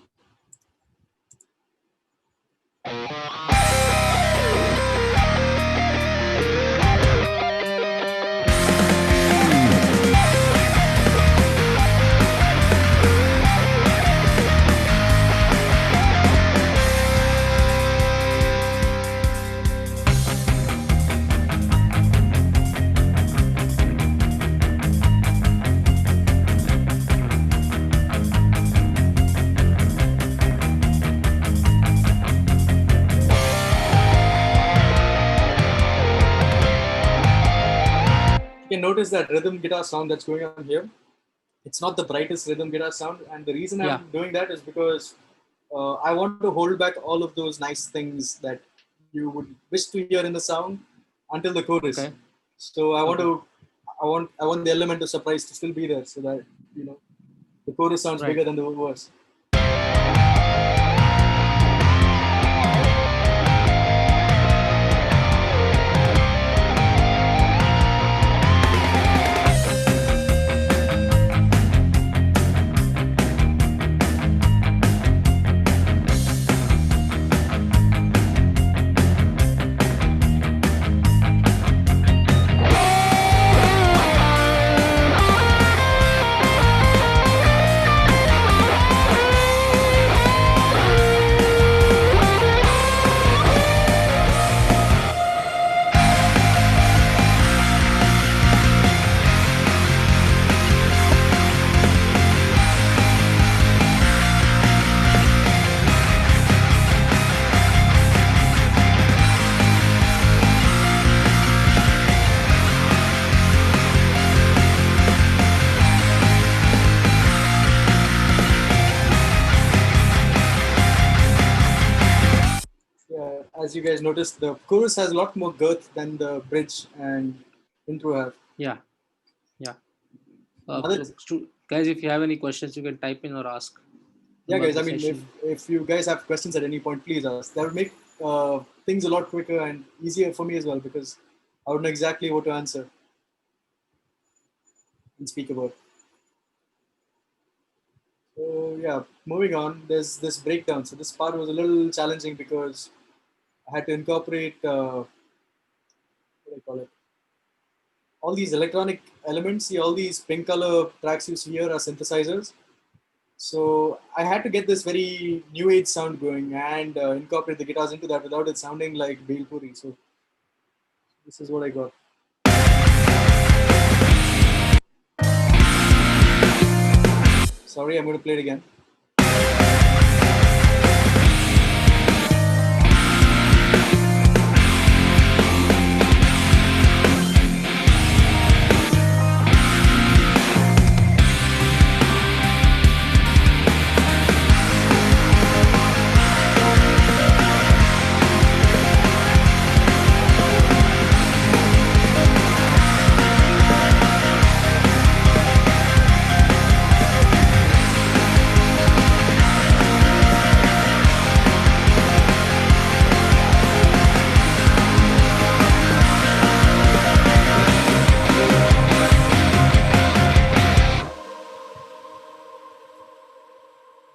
You can notice that rhythm guitar sound that's going on here. It's not the brightest rhythm guitar sound, and the reason I'm doing that is because I want to hold back all of those nice things that you would wish to hear in the sound until the chorus. Okay. So I want to I want the element of surprise to still be there, so that the chorus sounds Right. bigger than the verse. As you guys noticed, the chorus has a lot more girth than the bridge and intro have. Yeah. Another- Guys, if you have any questions, you can type in or ask. Yeah, throughout guys. I the mean, session. if you guys have questions at any point, please ask. That would make things a lot quicker and easier for me as well, because I would know exactly what to answer and speak about. So yeah, moving on. There's this breakdown. So this part was a little challenging because I had to incorporate what do I call it? All these electronic elements. See, all these pink color tracks you see here are synthesizers. So I had to get this very new age sound going and incorporate the guitars into that without it sounding like Bhelpuri. So this is what I got. Sorry, I'm going to play it again.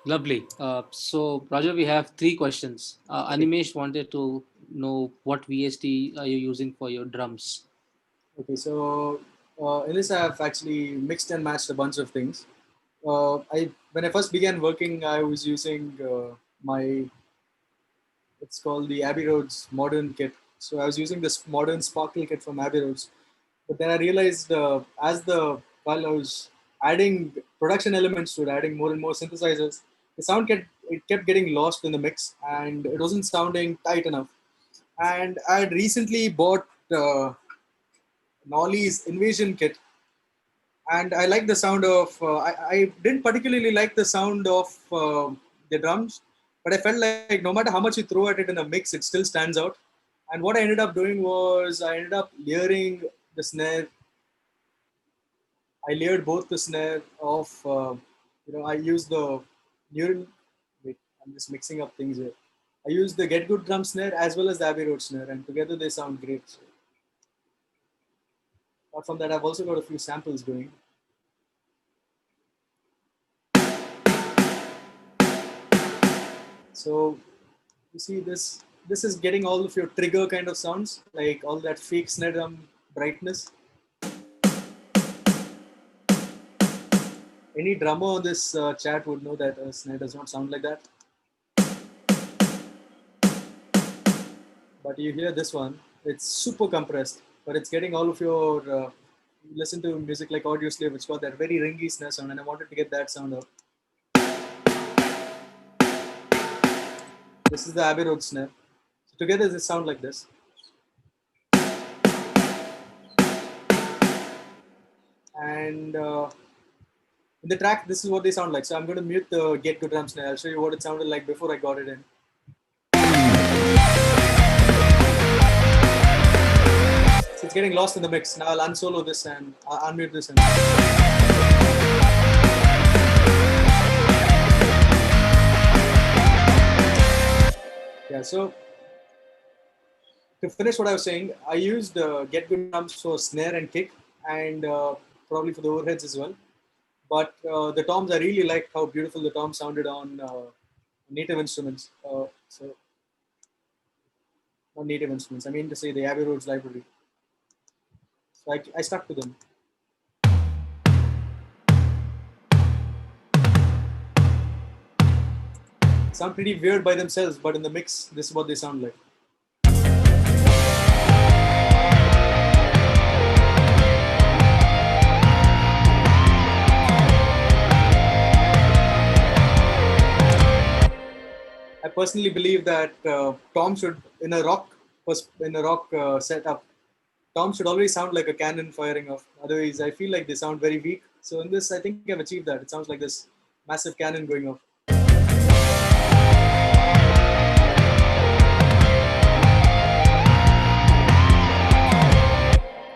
Lovely. So, Roger, we have 3 questions. Animesh wanted to know what VST are you using for your drums? Okay, so in this I have actually mixed and matched a bunch of things. When I first began working, I was using it's called the Abbey Roads modern kit. So I was using this modern Sparkle kit from Abbey Roads. But then I realized while I was adding production elements to it, adding more and more synthesizers, the sound kept getting lost in the mix, and it wasn't sounding tight enough. And I had recently bought Nolly's Invasion kit, and I like the sound of. I didn't particularly like the sound of the drums, but I felt like no matter how much you throw at it in a mix, it still stands out. And what I ended up doing was I ended up layering the snare. I layered both the snare of, I used the neural. Wait, I'm just mixing up things here. I used the Get Good drum snare as well as the Abbey Road snare, and together they sound great. So, apart from that, I've also got a few samples going. So you see this is getting all of your trigger kind of sounds, like all that fake snare drum brightness. Any drummer on this chat would know that a snare does not sound like that. But you hear this one, it's super compressed, but it's getting all of your, you listen to music like Audio Slave, which got that very ringy snare sound, and I wanted to get that sound out. This is the Abbey Road snare. So together they sound like this. And in the track, this is what they sound like. So I'm going to mute the Get Good drum snare. I'll show you what it sounded like before I got it in. So it's getting lost in the mix. Now I'll unsolo this and unmute this. And yeah, so to finish what I was saying, I used Get Good drums for snare and kick, and probably for the overheads as well. But the toms, I really liked how beautiful the toms sounded on native instruments. So not native instruments. I mean to say the Abbey Roads library. So I stuck to them. Sound pretty weird by themselves, but in the mix, this is what they sound like. I personally believe that Tom should, in a rock setup, Tom should always sound like a cannon firing off. Otherwise, I feel like they sound very weak. So in this, I think I've achieved that. It sounds like this massive cannon going off.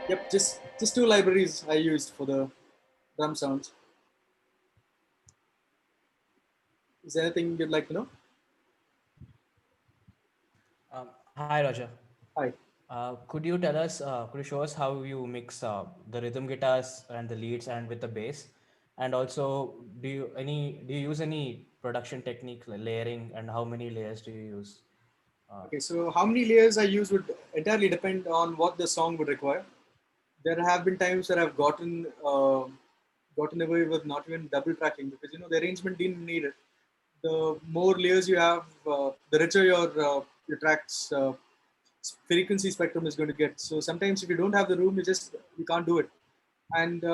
Yep, just two libraries I used for the drum sounds. Is there anything you'd like to know? Hi, Roger. Hi. Could you could you show us how you mix the rhythm guitars and the leads and with the bass? And also, do you use any production technique like layering, and how many layers do you use? Okay, so how many layers I use would entirely depend on what the song would require. There have been times where I've gotten away with not even double tracking because the arrangement didn't need it. The more layers you have, the richer your tracks frequency spectrum is going to get. So sometimes if you don't have the room, you can't do it. And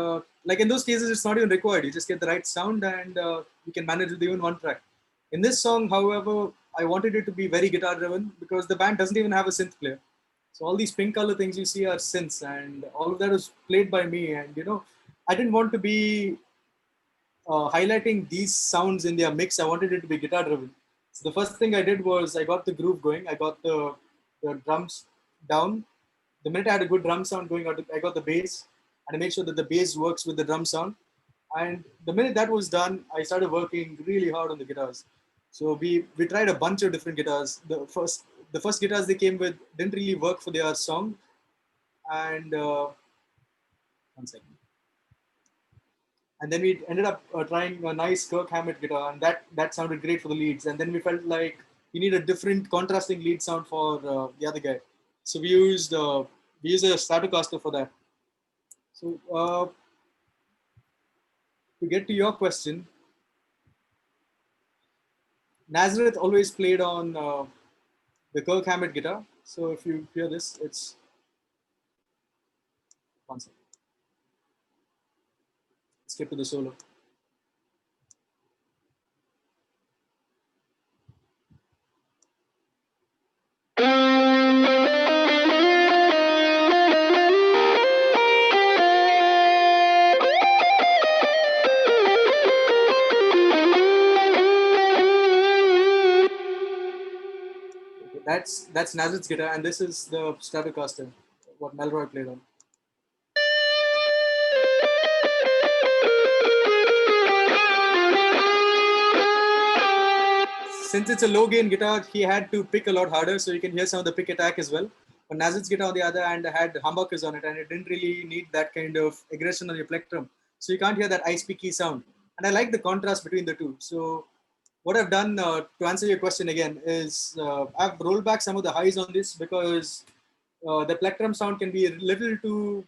like in those cases, it's not even required. You just get the right sound and you can manage with even one track. In this song, however, I wanted it to be very guitar driven because the band doesn't even have a synth player. So all these pink color things you see are synths, and all of that was played by me. And I didn't want to be highlighting these sounds in their mix. I wanted it to be guitar driven. So the first thing I did was I got the groove going. I got the drums down. The minute I had a good drum sound going, I got the bass, and I make sure that the bass works with the drum sound. And the minute that was done, I started working really hard on the guitars. So we tried a bunch of different guitars. The first guitars they came with didn't really work for their song. And one second. And then we ended up trying a nice Kirk Hammett guitar, and that sounded great for the leads. And then we felt like we need a different contrasting lead sound for the other guy. So we used a Stratocaster for that. So to get to your question, Nazareth always played on the Kirk Hammett guitar. So if you hear this, it's one second. Skip to the solo. That's Nazareth's guitar, and this is the Stratocaster, what Melroy played on. Since it's a low gain guitar, he had to pick a lot harder, so you can hear some of the pick attack as well. But Nazareth's guitar, on the other hand, had humbuckers on it, and it didn't really need that kind of aggression on your plectrum. So you can't hear that ice picky sound. And I like the contrast between the two. So what I've done to answer your question again is I've rolled back some of the highs on this because the plectrum sound can be a little too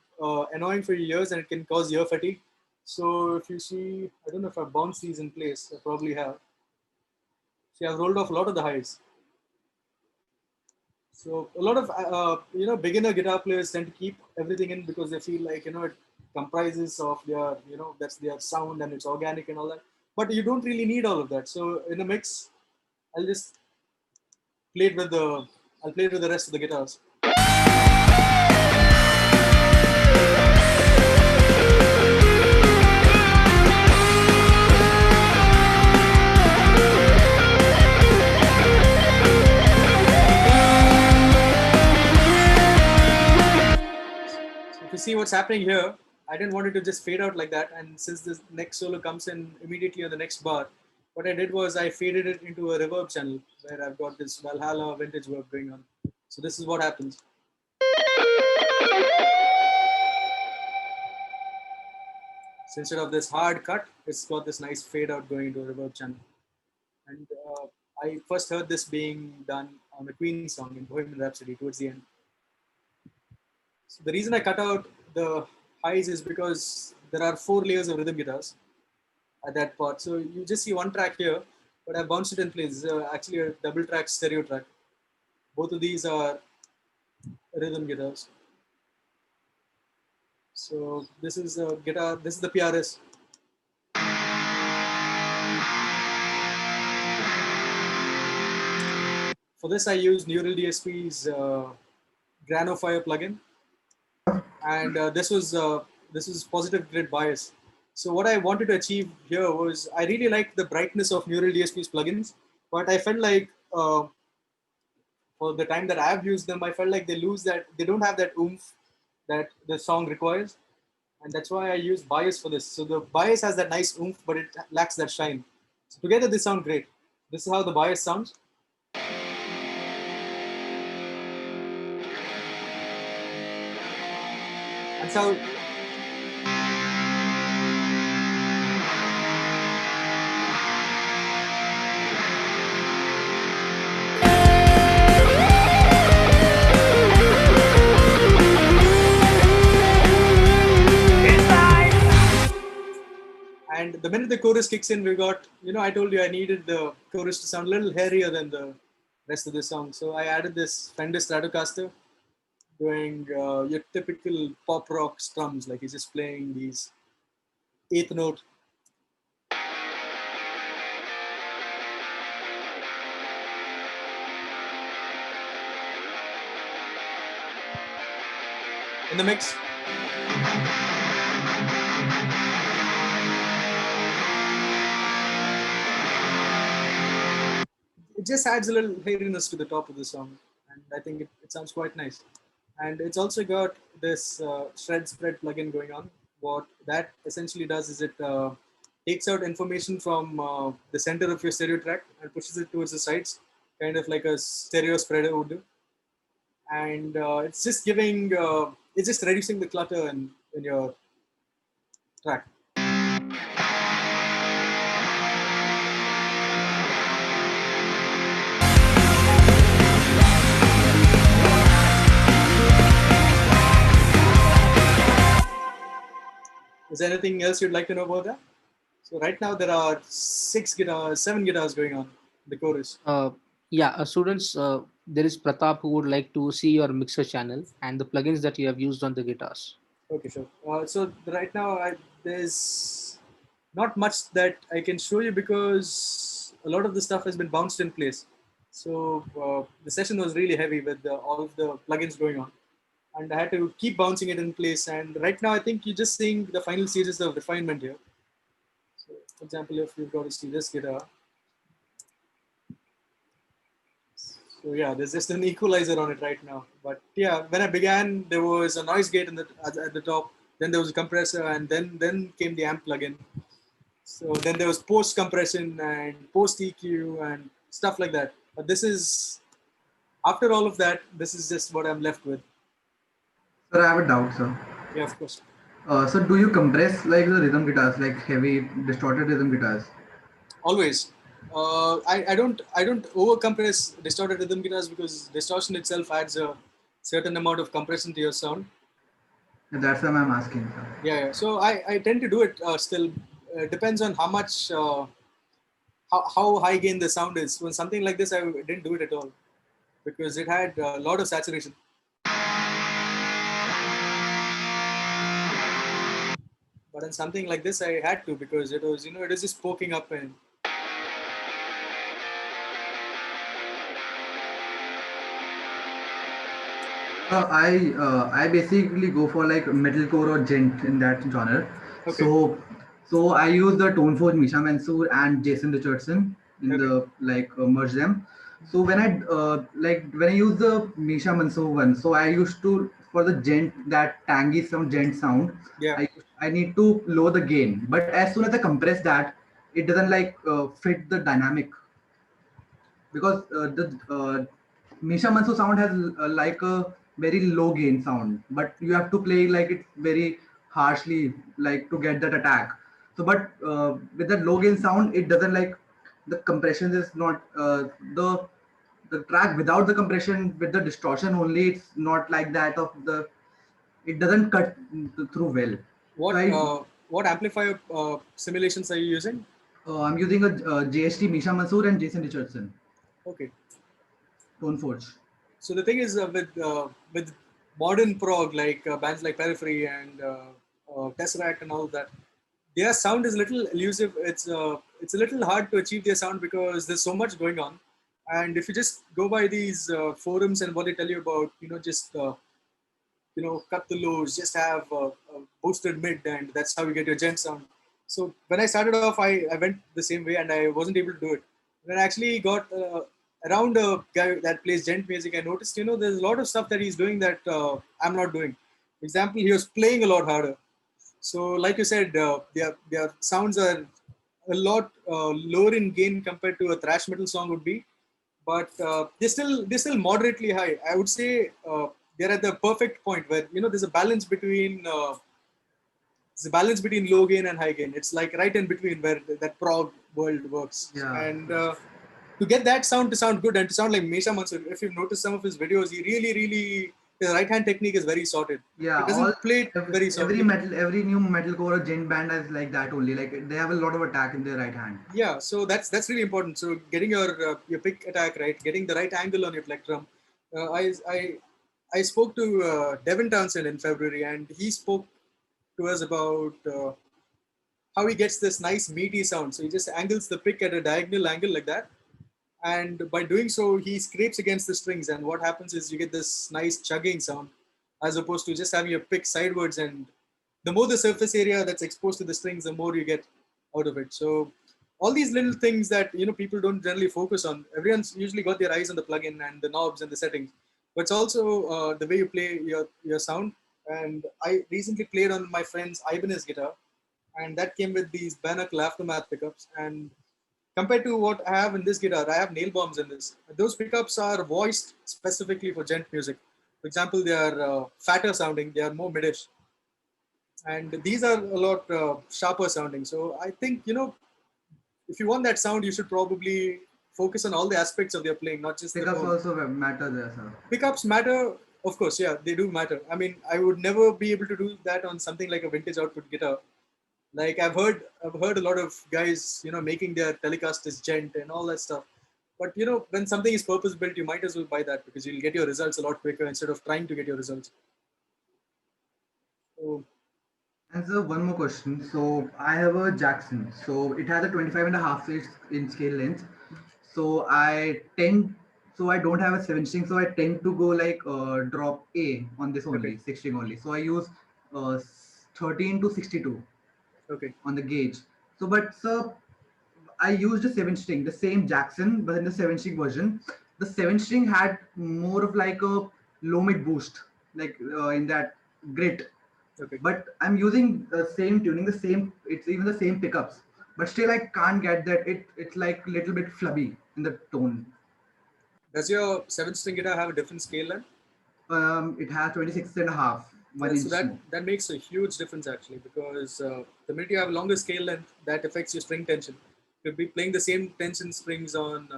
annoying for your ears and it can cause ear fatigue. So if you see, I don't know if I've bounced these in place, I probably have. See, I've rolled off a lot of the highs. So a lot of beginner guitar players tend to keep everything in because they feel like it comprises of their that's their sound and it's organic and all that. But you don't really need all of that. So in a mix, I'll just play it with the rest of the guitars. you see what's happening here, I didn't want it to just fade out like that. And since this next solo comes in immediately on the next bar, what I did was I faded it into a reverb channel where I've got this Valhalla vintage verb going on. So this is what happens. So instead of this hard cut, it's got this nice fade out going into a reverb channel. And I first heard this being done on a Queen song in Bohemian Rhapsody towards the end. So the reason I cut out the highs is because there are 4 layers of rhythm guitars at that part. So you just see one track here, but I bounced it in place. This is actually a double track stereo track. Both of these are rhythm guitars. So this is a guitar, this is the PRS. For this, I used Neural DSP's Granofire plugin, and this was positive grid bias. So what I wanted to achieve here was I really liked the brightness of Neural DSP's plugins, but I felt like for the time that I've used them, I felt like they don't have that oomph that the song requires, and that's why I used bias for this. So the bias has that nice oomph, but it lacks that shine. So together, they sound great. This is how the bias sounds. That's how. And the minute the chorus kicks in, we got, I told you I needed the chorus to sound a little hairier than the rest of the song. So I added this Fender Stratocaster doing your typical pop rock strums, like he's just playing these eighth note. In the mix. It just adds a little hairiness to the top of the song, and I think it sounds quite nice. And it's also got this shred spread plugin going on. What that essentially does is it takes out information from the center of your stereo track and pushes it towards the sides, kind of like a stereo spreader would do. And it's just reducing the clutter in your track. Is there anything else you'd like to know about that? So right now there are 7 guitars going on the chorus. Students, there is Pratap who would like to see your mixer channel and the plugins that you have used on the guitars. Okay, sure. So right now there's not much that I can show you because a lot of the stuff has been bounced in place. So the session was really heavy with all of the plugins going on. And I had to keep bouncing it in place. And right now, I think you're just seeing the final stages of refinement here. So, for example, if you've got to see this guitar. So yeah, there's just an equalizer on it right now. But yeah, when I began, there was a noise gate at the top. Then there was a compressor, and then came the amp plugin. So then there was post compression and post EQ and stuff like that. But this is, after all of that, this is just what I'm left with. Sir, I have a doubt, sir. Yeah, of course. So do you compress like the rhythm guitars, like heavy distorted rhythm guitars? Always. I don't over compress distorted rhythm guitars because distortion itself adds a certain amount of compression to your sound. That's why I'm asking, sir. Yeah. So I tend to do it still. Depends on how much how high gain the sound is. When something like this, I didn't do it at all because it had a lot of saturation. But in something like this, I had to because it was, it is just poking up and. I basically go for like metalcore or gent in that genre. Okay. So I use the Toneforge Misha Mansoor and Jason Richardson in the merge them. So when I use the Misha Mansoor one, so I used to for the gent, that tangy some gent sound, Yeah. I need to lower the gain. But as soon as I compress that, it doesn't like fit the dynamic, because the Misha Mansu sound has like a very low gain sound, but you have to play like it very harshly, like to get that attack. So, but with that low gain sound, it doesn't like, the compression is not the track without the compression with the distortion only. It's not like that of the. It doesn't cut through well. So What amplifier simulations are you using? I'm using a JST Misha Mansoor and Jason Richardson Okay. Toneforge. So the thing is with modern prog like bands like Periphery and Tesseract and all of that, their sound is a little elusive. It's a little hard to achieve their sound because there's so much going on. And if you just go by these forums and what they tell you about, just cut the lows, just have a boosted mid, and that's how you get your gent sound. So when I started off, I went the same way, and I wasn't able to do it. When I actually got around a guy that plays gent music, I noticed, there's a lot of stuff that he's doing that I'm not doing. For example, he was playing a lot harder. So, like you said, their sounds are a lot lower in gain compared to a thrash metal song would be, but they're still moderately high. I would say they're at the perfect point where there's a balance between low gain and high gain. It's like right in between where that prog world works. Yeah. And to get that sound to sound good and to sound like Mesha Mansoor, if you've noticed some of his videos, he really his right hand technique is very sorted. Yeah, He doesn't play it very every sorted. every new metalcore or gent band is like that only. Like they have a lot of attack in their right hand. Yeah, so that's really important. So getting your pick attack right, getting the right angle on your plectrum. I spoke to Devin Townsend in February, and he spoke to us about how he gets this nice meaty sound. So he just angles the pick at a diagonal angle like that, and by doing so, he scrapes against the strings. And what happens is you get this nice chugging sound, as opposed to just having your pick sidewards. And the more the surface area that's exposed to the strings, the more you get out of it. So all these little things that people don't generally focus on. Everyone's usually got their eyes on the plugin and the knobs and the settings, but it's also the way you play your sound. And I recently played on my friend's Ibanez guitar, and that came with these Bannock Aftermath pickups. And compared to what I have in this guitar, I have nail bombs in this. Those pickups are voiced specifically for gent music. For example, they are fatter sounding, they are more midish, and these are a lot sharper sounding. So I think if you want that sound, you should probably focus on all the aspects of their playing, not just the Pickups tone. also matter there, sir. Pickups matter, of course. Yeah, they do matter. I mean, I would never be able to do that on something like a vintage output guitar. Like I've heard a lot of guys, making their telecast as gent and all that stuff. But when something is purpose built, you might as well buy that because you'll get your results a lot quicker instead of trying to get your results. So And so one more question. So I have a Jackson. So it has a 25.5 in scale length. So I don't have a 7 string. So I tend to go like drop A on this only, Okay. 6 string only. So I use uh, 13 to 62 okay, on the gauge. So, but sir, I used a 7 string, the same Jackson, but in the 7 string version. The 7 string had more of like a low mid boost, like in that grit. okay. But I'm using the same tuning, it's even the same pickups. But still, I can't get that. It's like a little bit flubby in the tone. Does your 7 string guitar have a different scale length? It has 26.5, one Yeah, inch so that more. that makes a huge difference actually, because the minute you have a longer scale length, that affects your string tension. You'll be playing the same tension springs on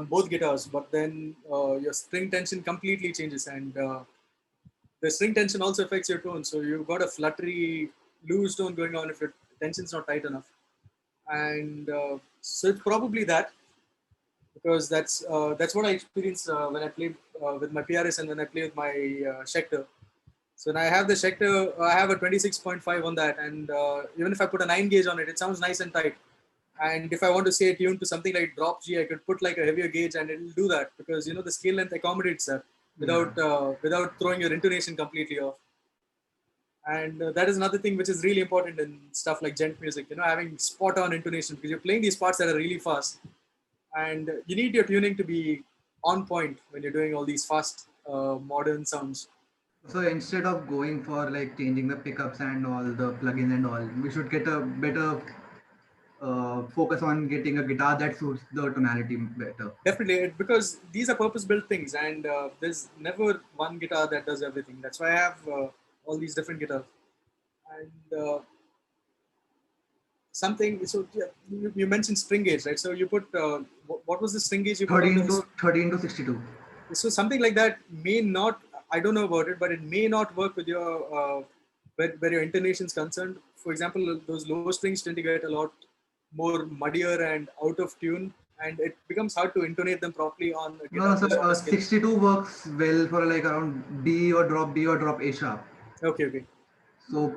both guitars, but then your string tension completely changes, and the string tension also affects your tone. So you've got a fluttery, loose tone going on if your tension's not tight enough, and so it's probably that, because that's what I experienced when I played with my PRS and when I play with my Schecter. So when I have the Schecter, I have a 26.5 on that, and even if I put a 9 gauge on it, it sounds nice and tight. And if I want to say tune to something like drop G, I could put like a heavier gauge, and it'll do that because the scale length accommodates that without throwing your intonation completely off. And that is another thing which is really important in stuff like gent music. Having spot on intonation, because you're playing these parts that are really fast, and you need your tuning to be on point when you're doing all these fast modern sounds. So instead of going for like changing the pickups and all the plugins and all, we should get a better focus on getting a guitar that suits the tonality better. Definitely, because these are purpose-built things, and there's never one guitar that does everything. That's why I have all these different guitars. And something. So yeah, you mentioned string gauge, right? So you put what was the string gauge you put on 13 this? to 13 to 62. So something like that may not. I don't know about it, but it may not work with your where your intonation is concerned. For example, those low strings tend to get a lot more muddier and out of tune, and it becomes hard to intonate them properly on a No, guitar no, with a sir. shorter scale. 62 works well for like around B or drop A sharp. Okay, okay, So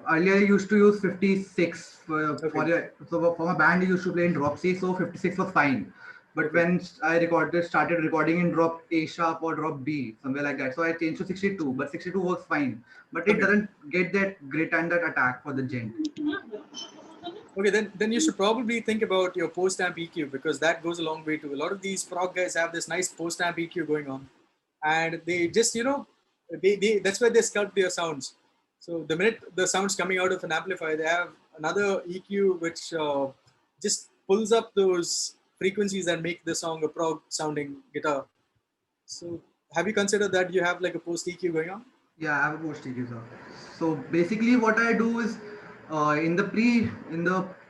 earlier I used to use 56 okay, for my band I used to play in drop C, so 56 was fine. But okay, when I started recording in drop A sharp or drop B, somewhere like that, so I changed to 62. But 62 works fine, but it okay. doesn't get that grit and that attack for the gent. Okay, then you should probably think about your post amp EQ, because that goes a long way too. A lot of these prog guys have this nice post amp EQ going on, and they just they that's where they sculpt their sounds. So the minute the sounds coming out of an amplifier, they have another EQ which just pulls up those frequencies and make the song a prog sounding guitar. So have you considered that you have like a post EQ going on? Yeah, I have a post user. So basically, what I do is in the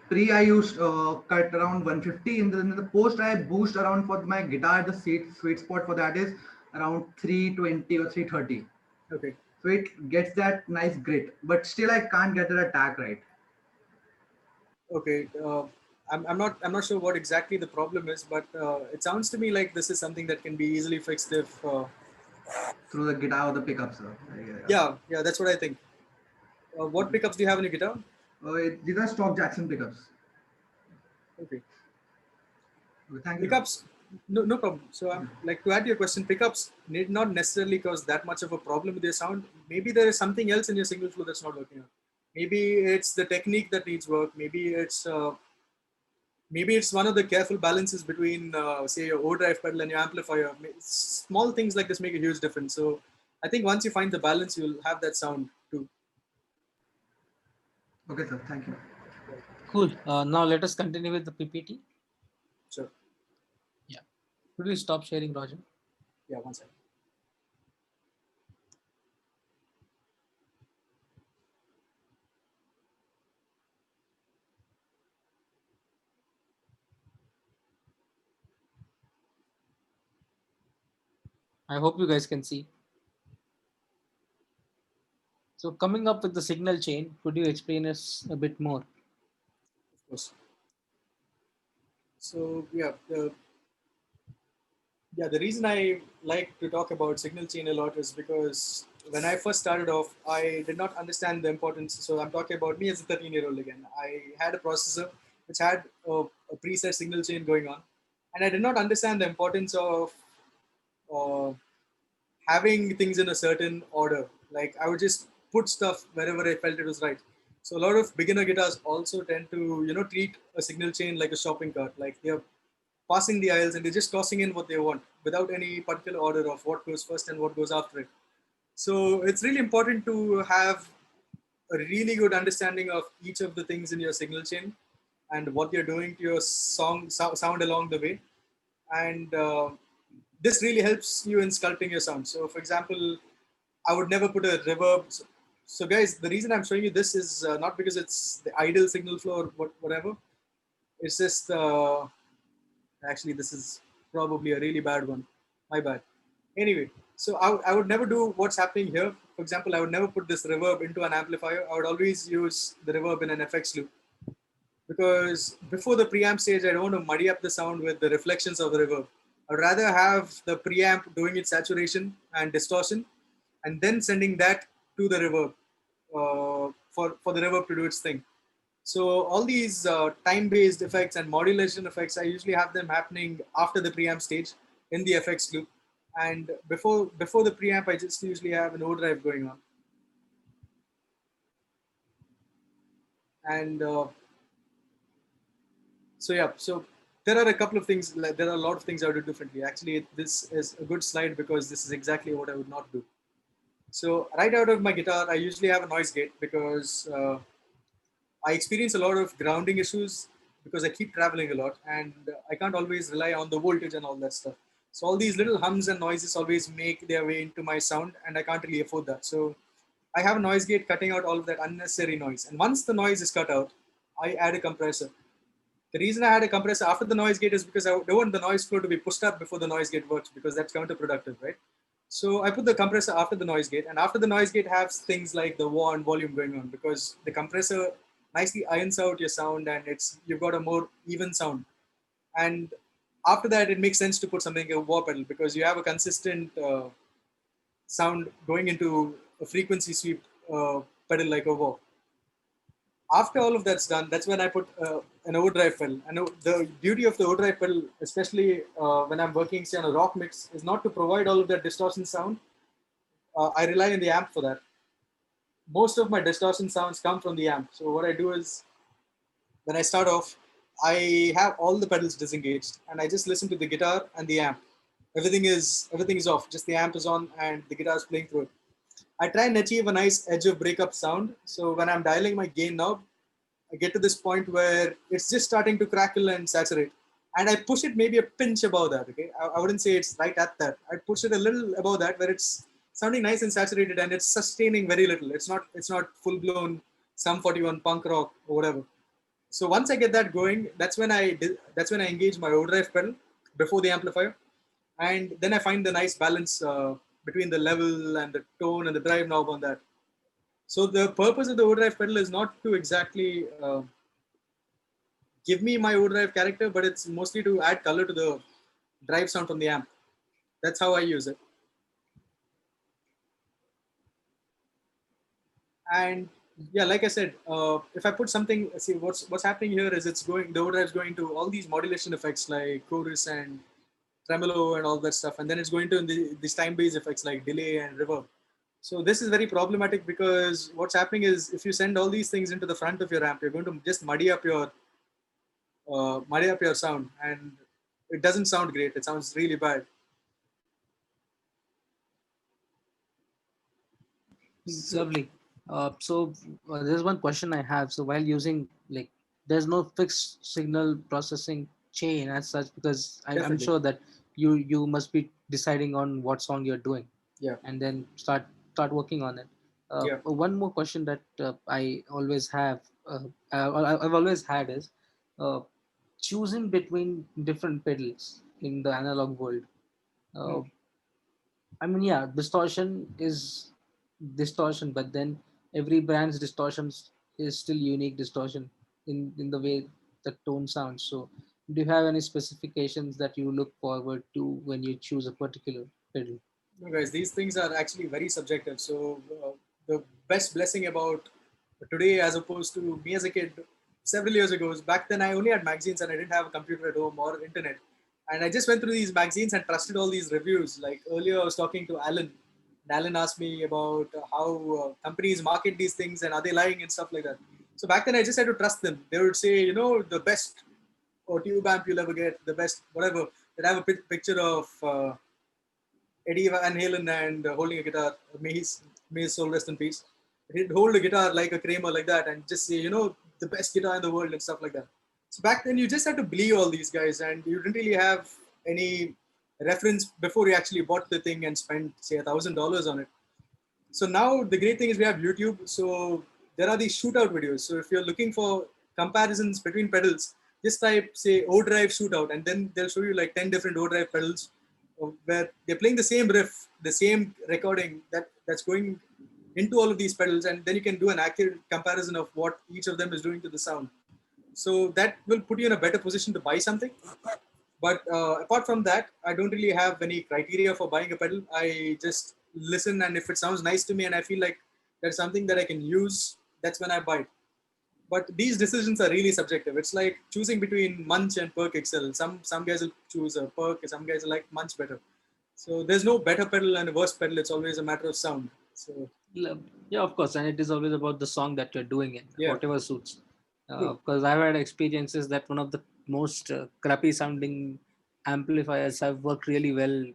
pre I used cut around 150. In the post I boost around for my guitar. The sweet spot for that is around 320 or 330. Okay. So it gets that nice grit, but still I can't get that attack right Okay. I'm not sure what exactly the problem is, but it sounds to me like this is something that can be easily fixed if through the guitar or the pickups. yeah, that's what I think. What pickups do you have in your guitar? These are stock Jackson pickups. Okay. Okay, thank you, sir. Pickups, no problem. So like to add to your question, pickups need not necessarily cause that much of a problem with your sound. Maybe there is something else in your signal flow that's not working out. Maybe it's the technique that needs work. Maybe it's one of the careful balances between say your overdrive pedal and your amplifier. Small things like this make a huge difference. So I think once you find the balance, you'll have that sound too. Okay, sir. Thank you. Cool. Now let us continue with the PPT. Sure. Could we stop sharing, Roger? Yeah, one second. I hope you guys can see. So coming up with the signal chain, could you explain us a bit more? Of course. So the reason I like to talk about signal chain a lot is because when I first started off, I did not understand the importance. So I'm talking about me as a 13-year-old again. I had a processor which had a preset signal chain going on, and I did not understand the importance of uh, having things in a certain order. Like I would just put stuff wherever I felt it was right. So a lot of beginner guitars also tend to treat a signal chain like a shopping cart. Like they're passing the aisles and they're just tossing in what they want without any particular order of what goes first and what goes after it. So it's really important to have a really good understanding of each of the things in your signal chain and what you're doing to your sound along the way. And this really helps you in sculpting your sound. So for example, I would never put a reverb. So guys, the reason I'm showing you this is not because it's the ideal signal flow or whatever. It's just actually, this is probably a really bad one. My bad. Anyway, so I would never do what's happening here. For example, I would never put this reverb into an amplifier. I would always use the reverb in an FX loop, because before the preamp stage, I don't want to muddy up the sound with the reflections of the reverb. I'd rather have the preamp doing its saturation and distortion, and then sending that to the reverb for the reverb to do its thing. So all these time-based effects and modulation effects, I usually have them happening after the preamp stage in the FX loop, and before the preamp, I just usually have an overdrive going on, and so yeah, so there are a couple of things. Like, there are a lot of things I would do differently. Actually, this is a good slide because this is exactly what I would not do. So right out of my guitar, I usually have a noise gate because I experience a lot of grounding issues because I keep traveling a lot and I can't always rely on the voltage and all that stuff. So all these little hums and noises always make their way into my sound and I can't really afford that. So I have a noise gate cutting out all of that unnecessary noise. And once the noise is cut out, I add a compressor. The reason I had a compressor after the noise gate is because I don't want the noise floor to be pushed up before the noise gate works because that's counterproductive, right? So I put the compressor after the noise gate, and after the noise gate has things like the wah and volume going on because the compressor nicely irons out your sound and you've got a more even sound. And after that, it makes sense to put something like a wah pedal because you have a consistent sound going into a frequency sweep pedal like a wah. After all of that's done, that's when I put an overdrive pedal. And the beauty of the overdrive pedal, especially when I'm working say on a rock mix, is not to provide all of that distortion sound. I rely on the amp for that. Most of my distortion sounds come from the amp. So what I do is when I start off, I have all the pedals disengaged and I just listen to the guitar and the amp. Everything is off. Just the amp is on and the guitar is playing through it. I try and achieve a nice edge of breakup sound. So when I'm dialing my gain knob, I get to this point where it's just starting to crackle and saturate. And I push it maybe a pinch above that. Okay, I wouldn't say it's right at that. I push it a little above that where it's sounding nice and saturated and it's sustaining very little. It's not full blown Sum 41 punk rock or whatever. So once I get that going, that's when I engage my overdrive pedal before the amplifier, and then I find the nice balance between the level and the tone and the drive knob on that. So the purpose of the overdrive pedal is not to exactly give me my overdrive character, but it's mostly to add color to the drive sound from the amp. That's how I use it. And yeah, like I said, if I put something, see what's happening here is the overdrive is going to all these modulation effects like chorus and tremolo and all that stuff, and then it's going to these time-based effects like delay and reverb. So this is very problematic because what's happening is if you send all these things into the front of your amp, you're going to just muddy up your sound, and it doesn't sound great. It sounds really bad. Lovely. There's one question I have. So while using like, there's no fixed signal processing chain as such because I'm Definitely. sure that you must be deciding on what song you're doing Yeah. and then start working on it. Yeah. One more question that I always have, I've always had is uh, choosing between different pedals in the analog world. Uh, I mean, yeah, distortion is distortion, but then every brand's distortions is still unique distortion in the way the tone sounds. So, do you have any specifications that you look forward to when you choose a particular pedal? No, guys, these things are actually very subjective. So the best blessing about today, as opposed to me as a kid, several years ago, is back then I only had magazines and I didn't have a computer at home or internet. And I just went through these magazines and trusted all these reviews. Like earlier, I was talking to Alan. And Alan asked me about how companies market these things and are they lying and stuff like that. So back then, I just had to trust them. They would say, the best or tube amp you'll ever get, the best, whatever. They'd have a picture of Eddie Van Halen and holding a guitar. May his soul rest in peace. He'd hold a guitar like a Kramer like that and just say, the best guitar in the world and stuff like that. So back then you just had to believe all these guys and you didn't really have any reference before you actually bought the thing and spent say $1,000 on it. So now the great thing is we have YouTube. So there are these shootout videos. So if you're looking for comparisons between pedals, just type say overdrive shootout and then they'll show you like 10 different overdrive pedals where they're playing the same riff, the same recording that's going into all of these pedals, and then you can do an accurate comparison of what each of them is doing to the sound. So that will put you in a better position to buy something. But apart from that, I don't really have any criteria for buying a pedal. I just listen, and if it sounds nice to me and I feel like there's something that I can use, that's when I buy it. But these decisions are really subjective. It's like choosing between Munch and Perk XL. Some guys will choose a Perk, and some guys will like Munch better. So there's no better pedal and a worse pedal. It's always a matter of sound. So Yeah, of course, and it is always about the song that you're doing it, Yeah. whatever suits. True. Because I've had experiences that one of the most crappy sounding amplifiers have worked really well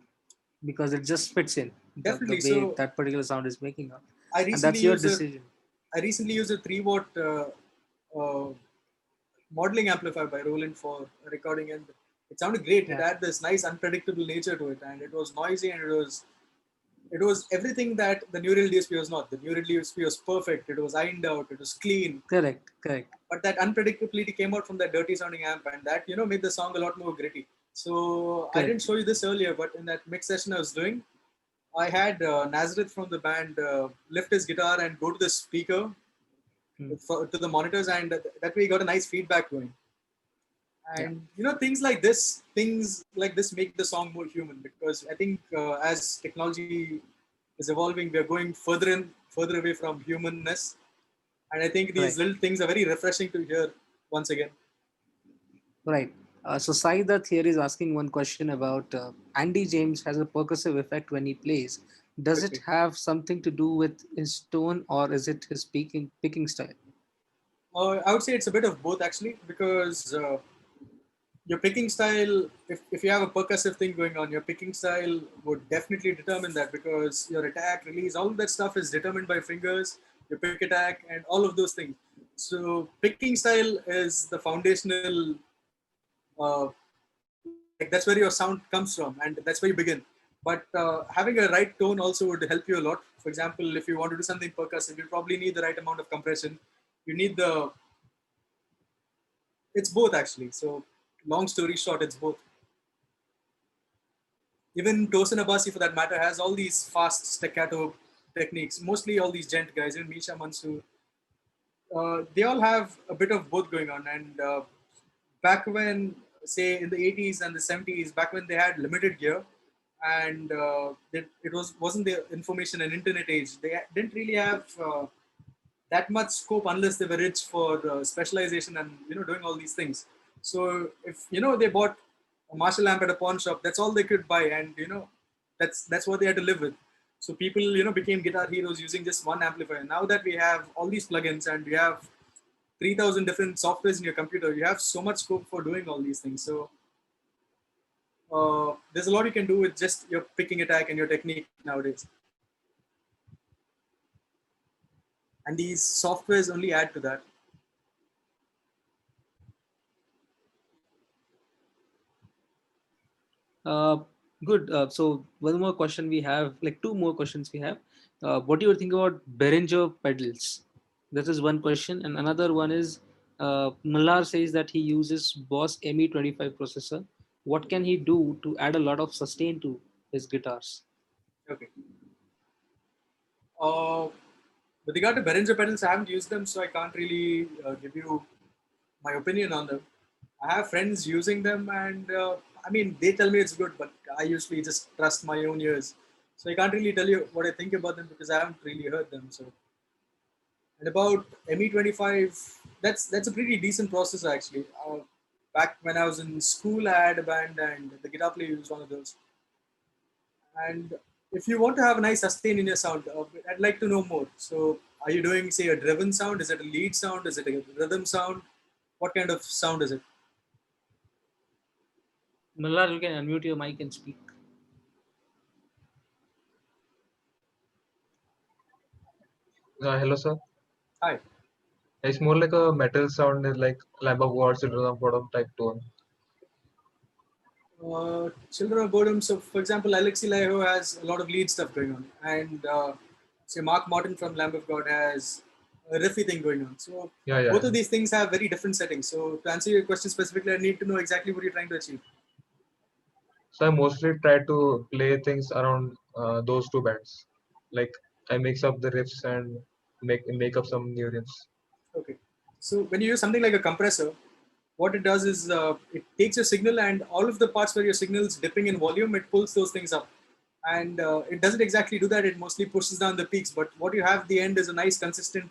because it just fits in the Definitely. way So that particular sound is making up. I And recently that's your used a decision. I recently used a 3 watt uh, modeling amplifier by Roland for recording, and it sounded great. It Yeah, had this nice unpredictable nature to it, and it was noisy, and it was everything that the neural DSP was not. The neural DSP was perfect. It was ironed out. It was clean. correct, correct. But that unpredictability came out from that dirty sounding amp, and that made the song a lot more gritty. So I didn't Correct. show you this earlier, but in that mix session I was doing, I had Nazareth from the band lift his guitar and go to the speaker Hmm. to the monitors, and that way he got a nice feedback going. Yeah. And things like this make the song more human, because I think as technology is evolving, we are going further away from humanness, and I think these Right. little things are very refreshing to hear once again. Right. So Saida here is asking one question about Andy James has a percussive effect when he plays. Does it Okay. have something to do with his tone or is it his picking style? I would say it's a bit of both, actually, because your picking style, if you have a percussive thing going on, your picking style would definitely determine that, because your attack, release, all of that stuff is determined by fingers, your pick attack, and all of those things. So picking style is the foundational, uh, like that's where your sound comes from, and that's where you begin. But having a right tone also would help you a lot. For example, if you want to do something percussive, you probably need the right amount of compression. You need the It's both, actually. So long story short, it's both. Even Tosin Abasi, for that matter, has all these fast staccato techniques. Mostly all these gent guys, even Misha Mansu, they all have a bit of both going on. And back when, say, in the 80s and the 70s, back when they had limited gear, and it wasn't the information and internet age, they didn't really have that much scope unless they were rich for specialization and doing all these things. So if they bought a Marshall amp at a pawn shop, that's all they could buy, and that's what they had to live with. So people became guitar heroes using just one amplifier. Now that we have all these plugins and we have 3,000 different softwares in your computer, you have so much scope for doing all these things. So there's a lot you can do with just your picking attack and your technique nowadays. And these softwares only add to that. Uh, Good. So one more question we have, like two more questions we have. What do you think about Behringer pedals? That is one question, and another one is Mullar says that he uses Boss ME25 processor. What can he do to add a lot of sustain to his guitars? Okay. Uh, with regard to Behringer pedals, I haven't used them, so I can't really give you my opinion on them. I have friends using them, and I mean, they tell me it's good, but I usually just trust my own ears. So I can't really tell you what I think about them because I haven't really heard them. So, and about ME25, that's a pretty decent processor, actually. Back when I was in school, I had a band, and the guitar player was one of those. And if you want to have a nice sustain in your sound, I'd like to know more. So, are you doing, say, a driven sound? Is it a lead sound? Is it a rhythm sound? What kind of sound is it? Mullar, you can unmute your mic and speak. Hello, sir. Hi. It's more like a metal sound, like Lamb of God, Children of Bottom type tone. Children of Bodom. So, for example, Alexi Laiho has a lot of lead stuff going on, and say Mark Martin from Lamb of God has a riffy thing going on. So, Yeah, yeah. both of these things have very different settings. So, to answer your question specifically, I need to know exactly what you're trying to achieve. So I mostly try to play things around those two bands. Like I mix up the riffs and make up some new riffs. Okay. So, when you use something like a compressor, what it does is it takes your signal, and all of the parts where your signal is dipping in volume, it pulls those things up. And it doesn't exactly do that. It mostly pushes down the peaks. But what you have at the end is a nice, consistent,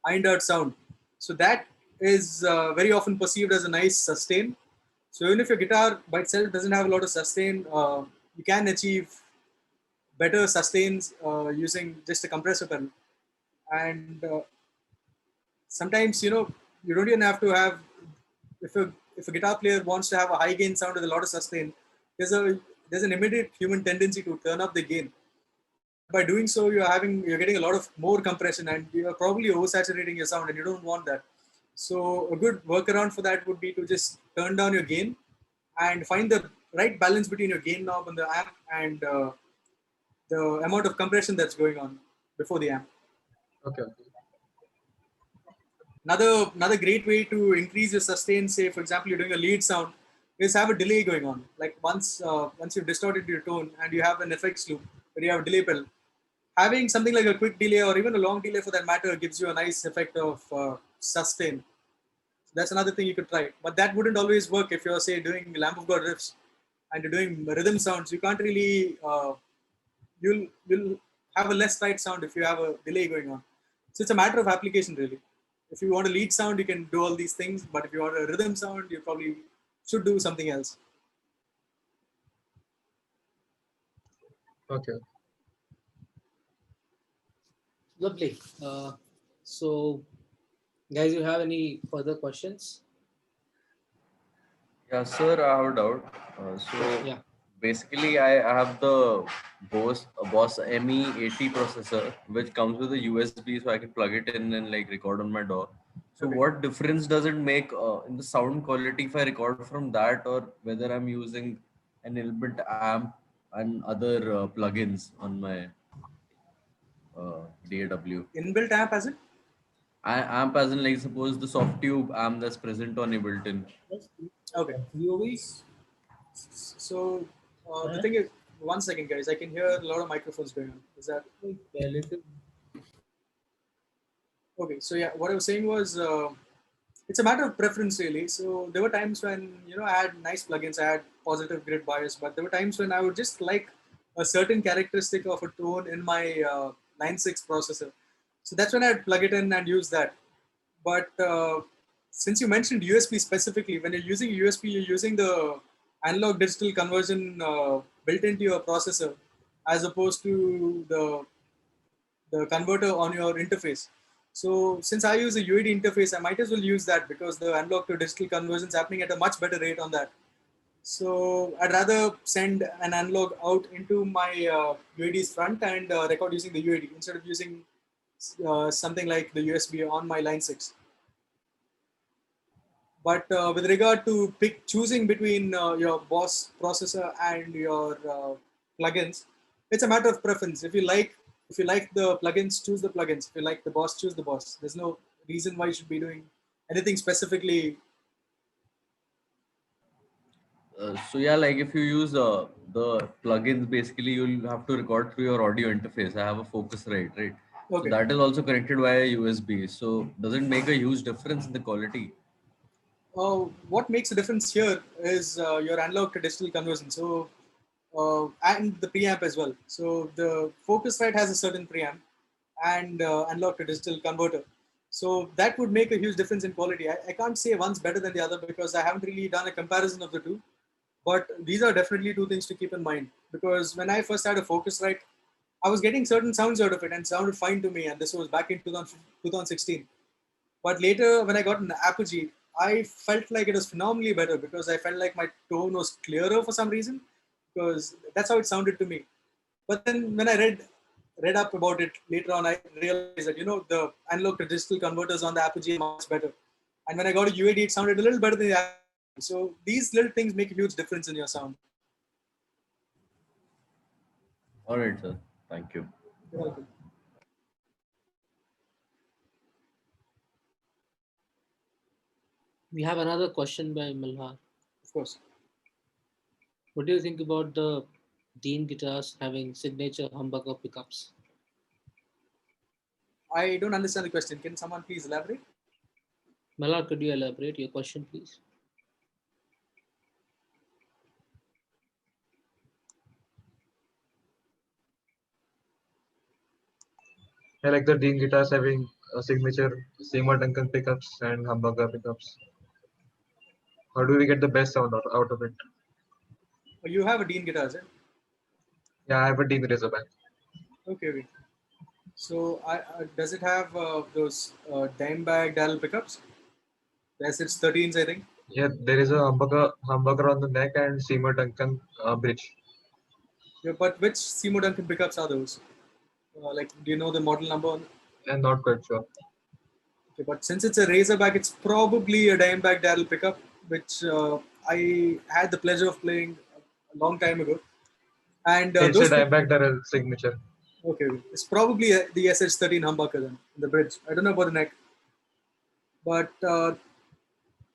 ironed out sound. So that is very often perceived as a nice sustain. So even if your guitar by itself doesn't have a lot of sustain, you can achieve better sustains using just a compressor pedal. And sometimes you don't even have to have, if if a guitar player wants to have a high gain sound with a lot of sustain, there's an immediate human tendency to turn up the gain. But by doing so, you're getting a lot of more compression, and you're probably oversaturating your sound, and you don't want that. So a good workaround for that would be to just turn down your gain and find the right balance between your gain knob on the amp and the amount of compression that's going on before the amp. Okay. Another great way to increase your sustain, say for example you're doing a lead sound, is have a delay going on. Like once you've distorted your tone and you have an effects loop where you have a delay pedal, having something like a quick delay or even a long delay for that matter gives you a nice effect of sustain. That's another thing you could try, but that wouldn't always work if you're say doing Lamb of God riffs and you're doing rhythm sounds. You can't really you'll have a less tight sound if you have a delay going on. So it's a matter of application really. If you want a lead sound, you can do all these things, but if you want a rhythm sound, you probably should do something else. Okay. Lovely. So, guys, you have any further questions? Yeah, sir, I have a doubt. Yeah. Basically, I have the Boss ME80 processor, which comes with a USB, so I can plug it in and like record on my DAW. So, Okay. what difference does it make in the sound quality if I record from that, or whether I'm using an inbuilt amp and other plugins on my DAW? Inbuilt amp as it? Amp as in like suppose the soft tube amp that's present on Ableton. Okay. So the thing is, one second, guys. I can hear a lot of microphones going on. Is that okay? So yeah, what I was saying was, it's a matter of preference, really. So there were times when I had nice plugins, I had positive grid bias, but there were times when I would just like a certain characteristic of a tone in my Line 6 processor. So that's when I'd plug it in and use that. But since you mentioned USB specifically, when you're using USB, you're using the analog digital conversion built into your processor, as opposed to the converter on your interface. So since I use a UAD interface, I might as well use that because the analog to digital conversion is happening at a much better rate on that. So I'd rather send an analog out into my UAD's front and record using the UAD instead of using something like the USB on my Line 6. But with regard to choosing between your Boss processor and your plugins, it's a matter of preference. If you like the plugins, choose the plugins. If you like the Boss, choose the Boss. There's no reason why you should be doing anything specifically. So yeah, like if you use the plugins, basically you'll have to record through your audio interface. I have a Focusrite, right? Okay. So that is also connected via USB. So does it make a huge difference in the quality? What makes a difference here is your analog to digital conversion. So and the preamp as well. So the Focusrite has a certain preamp and analog to digital converter. So that would make a huge difference in quality. I can't say one's better than the other because I haven't really done a comparison of the two. But these are definitely two things to keep in mind, because when I first had a Focusrite, I was getting certain sounds out of it and sounded fine to me. And this was back in 2016. But later, when I got an Apogee, I felt like it was phenomenally better because I felt like my tone was clearer for some reason, because that's how it sounded to me. But then when I read up about it later on, I realized that the analog to digital converters on the Apogee are much better. And when I got a UAD, it sounded a little better than the Apogee. So these little things make a huge difference in your sound. All right, sir. Thank you. You're welcome. We have another question by Malhar. Of course. What do you think about the Dean guitars having signature humbucker pickups? I don't understand the question. Can someone please elaborate? Malhar, could you elaborate your question, please? I like the Dean guitars having a signature Seymour Duncan pickups and humbucker pickups. How do we get the best sound out of it? You have a Dean guitar, is it? Yeah, I have a Dean Razorback. Okay. So does it have those dime bag daddle pickups? The SH13s, I think. Yeah, there is a humbucker on the neck and Seymour Duncan bridge. Yeah, but which Seymour Duncan pickups are those? Like, do you know the model number? I'm not quite sure. Okay, but since it's a Razorback, it's probably a Diamondback Daryl pickup, which I had the pleasure of playing a long time ago. And It's a those Diamondback Darrell signature. okay, it's probably the SH13 humbucker then, in the bridge. I don't know about the neck, but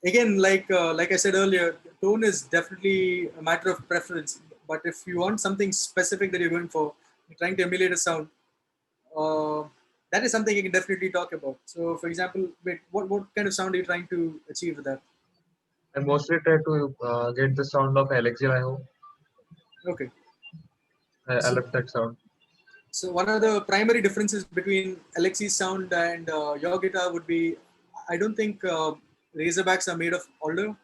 again, like I said earlier, tone is definitely a matter of preference. But if you want something specific that you're going for, you're trying to emulate a sound, uh, that is something you can definitely talk about. So, for example, wait, what kind of sound are you trying to achieve with that? I mostly try to get the sound of Alexi Laiho. Okay. I So, love that sound. so one of the primary differences between Alexi's sound and your guitar would be, I don't think Razorbacks are made of alder.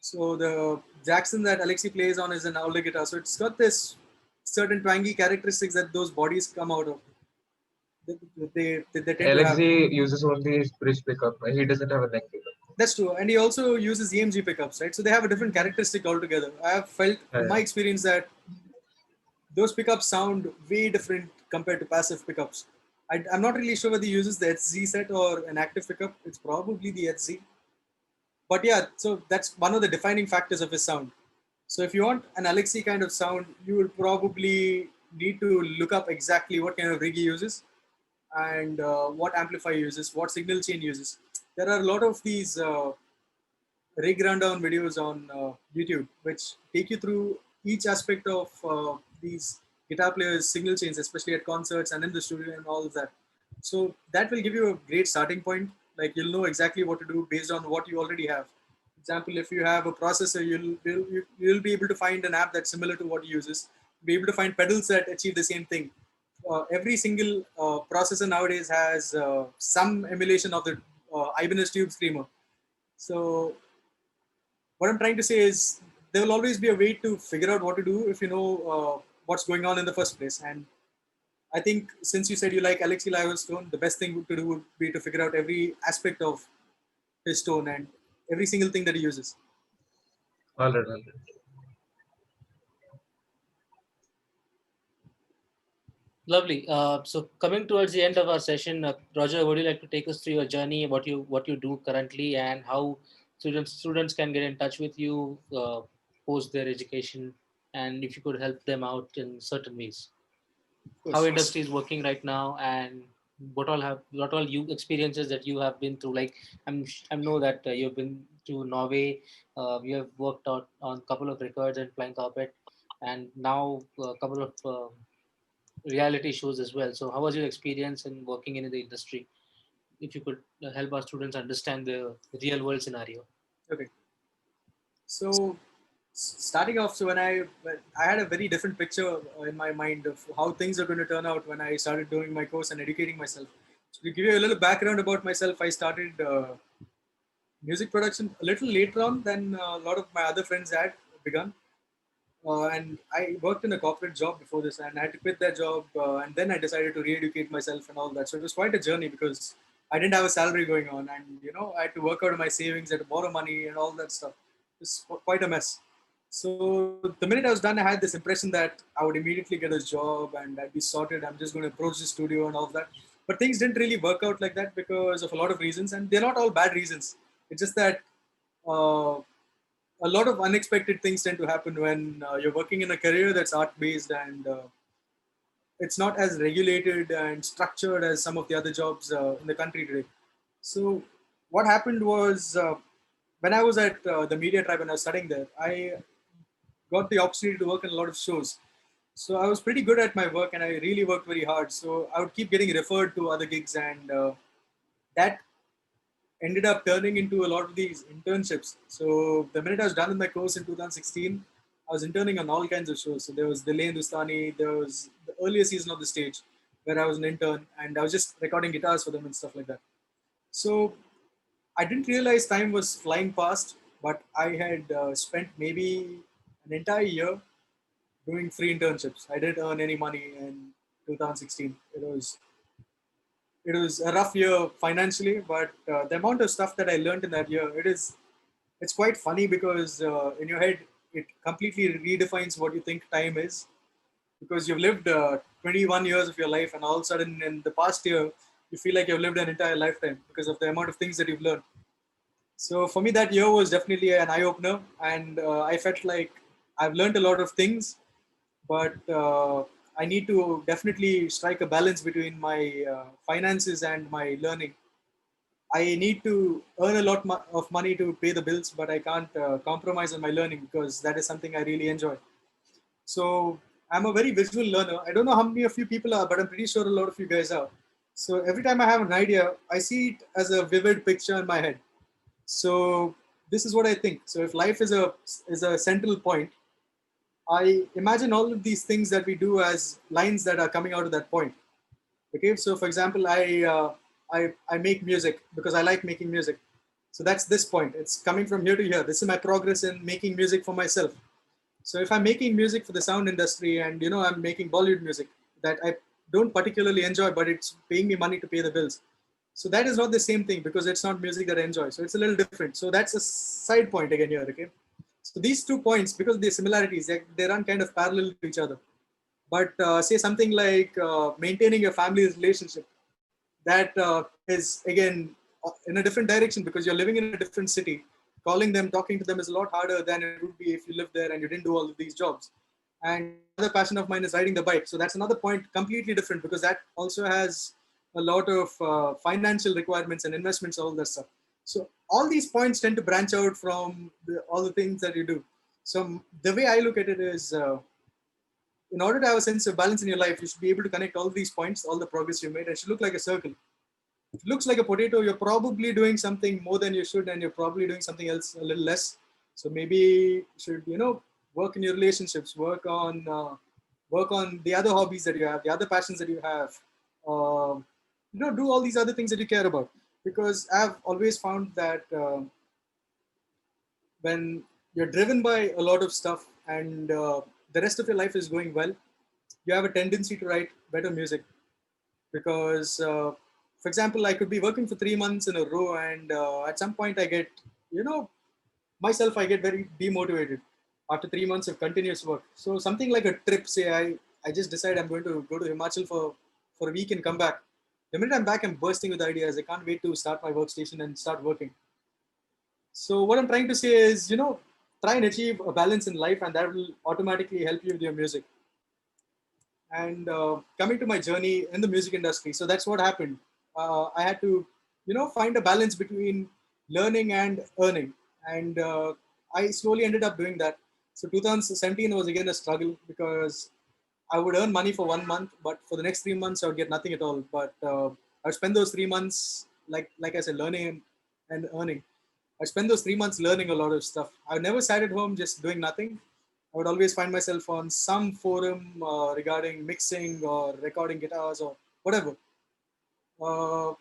So the Jackson that Alexi plays on is an alder guitar. So it's got this certain twangy characteristics that those bodies come out of. They tend to have. Alexi uses only his bridge pickup. He doesn't have a neck pickup. That's true. And he also uses EMG pickups, right? So they have a different characteristic altogether. I have felt from my Yeah. experience that those pickups sound way different compared to passive pickups. I'm not really sure whether he uses the HZ set or an active pickup. It's probably the HZ. But yeah, so that's one of the defining factors of his sound. So if you want an Alexi kind of sound, you would probably need to look up exactly what kind of rig he uses and what amplifier he uses, what signal chain he uses. There are a lot of these rig rundown videos on YouTube, which take you through each aspect of these guitar players' signal chains, especially at concerts and in the studio and all of that. So that will give you a great starting point. Like you'll know exactly what to do based on what you already have. For example, if you have a processor, you'll be able to find an app that's similar to what he uses. Be able to find pedals that achieve the same thing. Every single processor nowadays has some emulation of the Ibanez Tube Screamer. So what I'm trying to say is there will always be a way to figure out what to do if you know what's going on in the first place. And I think since you said you like Alexi Laiho's tone, the best thing to do would be to figure out every aspect of his tone and every single thing that he uses. All right, all right. Lovely. So coming towards the end of our session, Roger, would you like to take us through your journey, what you do currently, and how students can get in touch with you post their education, and if you could help them out in certain ways? Of How course. industry is working right now, and what all you experiences that you have been through. Like I know that you've been to Norway, you have worked out on a couple of records and Flying Carpet, and now a couple of reality shows as well. So how was your experience in working in the industry? If you could help our students understand the real world scenario. Okay. So starting off, so when I had a very different picture in my mind of how things are going to turn out when I started doing my course and educating myself. So to give you a little background about myself, I started music production a little later on than a lot of my other friends had begun. And I worked in a corporate job before this, and I had to quit that job. And then I decided to re-educate myself and all that. So it was quite a journey because I didn't have a salary going on, and I had to work out of my savings, I had to borrow money, and all that stuff. It was quite a mess. So the minute I was done, I had this impression that I would immediately get a job and I'd be sorted. I'm just going to approach the studio and all of that. But things didn't really work out like that because of a lot of reasons, and they're not all bad reasons. It's just that. A lot of unexpected things tend to happen when you're working in a career that's art based and it's not as regulated and structured as some of the other jobs in the country today. So, what happened was when I was at the Media Tribe and I was studying there, I got the opportunity to work in a lot of shows. So, I was pretty good at my work and I really worked very hard. So, I would keep getting referred to other gigs, and that ended up turning into a lot of these internships. So the minute I was done with my course in 2016, I was interning on all kinds of shows. So there was Delay Hindustani, there was the earlier season of The Stage, where I was an intern, and I was just recording guitars for them and stuff like that. So I didn't realize time was flying past, but I had spent maybe an entire year doing free internships. I didn't earn any money in 2016. It was a rough year financially, but the amount of stuff that I learned in that year, it is it's quite funny because in your head it completely redefines what you think time is, because you've lived 21 years of your life, and all of a sudden in the past year you feel like you've lived an entire lifetime because of the amount of things that you've learned. So for me, that year was definitely an eye opener, and I felt like I've learned a lot of things, but I need to definitely strike a balance between my finances and my learning. I need to earn a lot of money to pay the bills, but I can't compromise on my learning because that is something I really enjoy. So I'm a very visual learner. I don't know how many of you people are, but I'm pretty sure a lot of you guys are. So every time I have an idea, I see it as a vivid picture in my head. So this is what I think. So if life is a central point, I imagine all of these things that we do as lines that are coming out of that point. Okay, so for example, I make music because I like making music. So that's this point. It's coming from here to here. This is my progress in making music for myself. So if I'm making music for the sound industry, and I'm making Bollywood music that I don't particularly enjoy, but it's paying me money to pay the bills. So that is not the same thing because it's not music that I enjoy. So it's a little different. So that's a side point again here. Okay. So these 2 points, because of the similarities, they run kind of parallel to each other. But say something like maintaining your family relationship, that is again in a different direction because you're living in a different city. Calling them, talking to them is a lot harder than it would be if you lived there and you didn't do all of these jobs. And another passion of mine is riding the bike. So that's another point completely different because that also has a lot of financial requirements and investments, all that stuff. So all these points tend to branch out from all the things that you do. So the way I look at it is, in order to have a sense of balance in your life, you should be able to connect all these points, all the progress you made. It should look like a circle. If it looks like a potato, you're probably doing something more than you should, and you're probably doing something else a little less. So maybe you should, work in your relationships, work on the other hobbies that you have, the other passions that you have. Do all these other things that you care about. Because I've always found that when you're driven by a lot of stuff and the rest of your life is going well, you have a tendency to write better music. Because, for example, I could be working for 3 months in a row, and at some point I get, myself, I get very demotivated after 3 months of continuous work. So something like a trip, say I just decide I'm going to go to Himachal for a week and come back. The minute I'm back, I'm bursting with ideas. I can't wait to start my workstation and start working. So what I'm trying to say is, try and achieve a balance in life, and that will automatically help you with your music. And coming to my journey in the music industry, so that's what happened. I had to, find a balance between learning and earning, and I slowly ended up doing that. So 2017 was again a struggle because I would earn money for 1 month, but for the next 3 months I would get nothing at all. But I would spend those 3 months, like I said, learning and earning. I spent those 3 months learning a lot of stuff. I never sat at home just doing nothing. I would always find myself on some forum regarding mixing or recording guitars or whatever. Uh,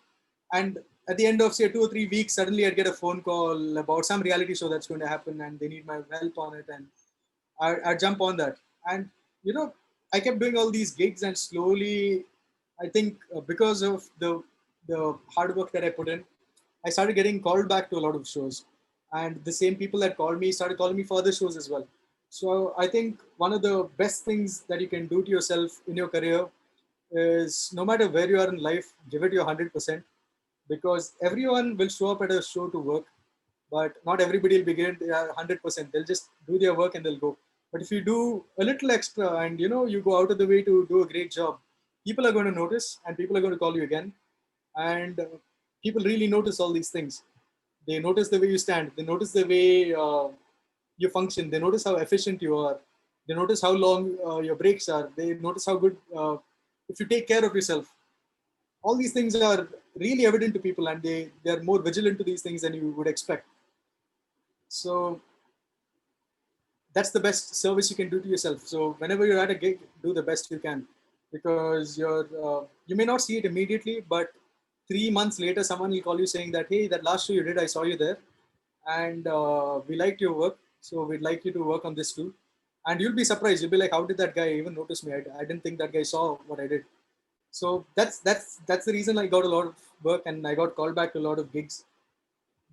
and at the end of say 2 or 3 weeks, suddenly I'd get a phone call about some reality show that's going to happen, and they need my help on it, and I jump on that. And I kept doing all these gigs, and slowly, I think because of the hard work that I put in, I started getting called back to a lot of shows, and the same people that called me started calling me for other shows as well. So I think one of the best things that you can do to yourself in your career is, no matter where you are in life, give it your 100%, because everyone will show up at a show to work, but not everybody will be given their 100%. They'll just do their work and they'll go. But if you do a little extra and you go out of the way to do a great job, people are going to notice and people are going to call you again. And people really notice all these things. They notice the way you stand. They notice the way you function. They notice how efficient you are. They notice how long your breaks are. They notice how good, if you take care of yourself. All these things are really evident to people, and they're more vigilant to these things than you would expect. So that's the best service you can do to yourself. So whenever you're at a gig, do the best you can, because you may not see it immediately, but 3 months later, someone will call you saying that, hey, that last show you did, I saw you there, and we liked your work, so we'd like you to work on this too. And you'll be surprised. You'll be like, how did that guy even notice me? I didn't think that guy saw what I did. So that's the reason I got a lot of work, and I got called back to a lot of gigs.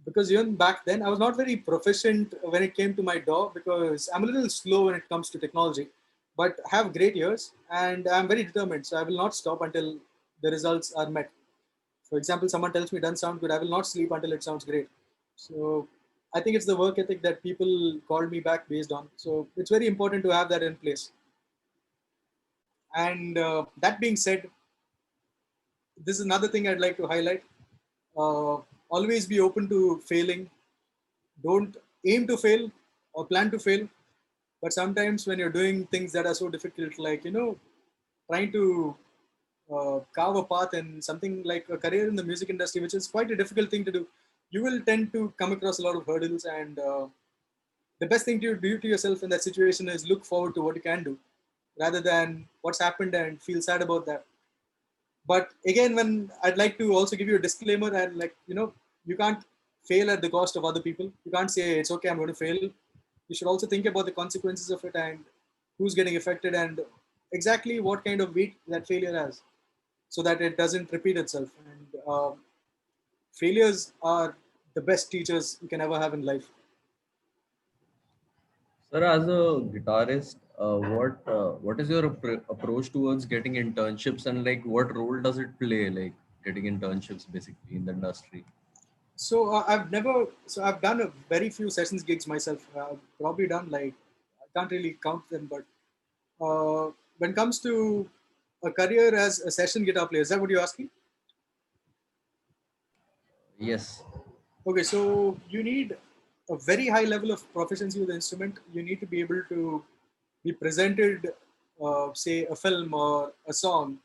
because even back then I was not very proficient when it came to my DAW, because I'm a little slow when it comes to technology, but have great ears and I'm very determined. So I will not stop until the results are met. For example, someone tells me it doesn't sound good, I will not sleep until it sounds great. So I think it's the work ethic that people called me back based on. So it's very important to have that in place. And that being said, this is another thing I'd like to highlight. Uh, Always be open to failing. Don't aim to fail or plan to fail. But sometimes when you're doing things that are so difficult, like, trying to carve a path in something like a career in the music industry, which is quite a difficult thing to do, you will tend to come across a lot of hurdles. And the best thing to do to yourself in that situation is look forward to what you can do rather than what's happened and feel sad about that. But again, when I'd like to also give you a disclaimer, and like, you can't fail at the cost of other people. You can't say it's okay, I'm going to fail. You should also think about the consequences of it and who's getting affected and exactly what kind of weight that failure has, so that it doesn't repeat itself. And failures are the best teachers you can ever have in life. Sir, as a guitarist, what is your approach towards getting internships, and like what role does it play, like getting internships basically in the industry? So I've done a very few sessions gigs myself. I've probably done, like, I can't really count them, but when it comes to a career as a session guitar player, is that what you're asking? Yes. Okay, so you need a very high level of proficiency with the instrument. You need to be able to be presented, say, a film or a song,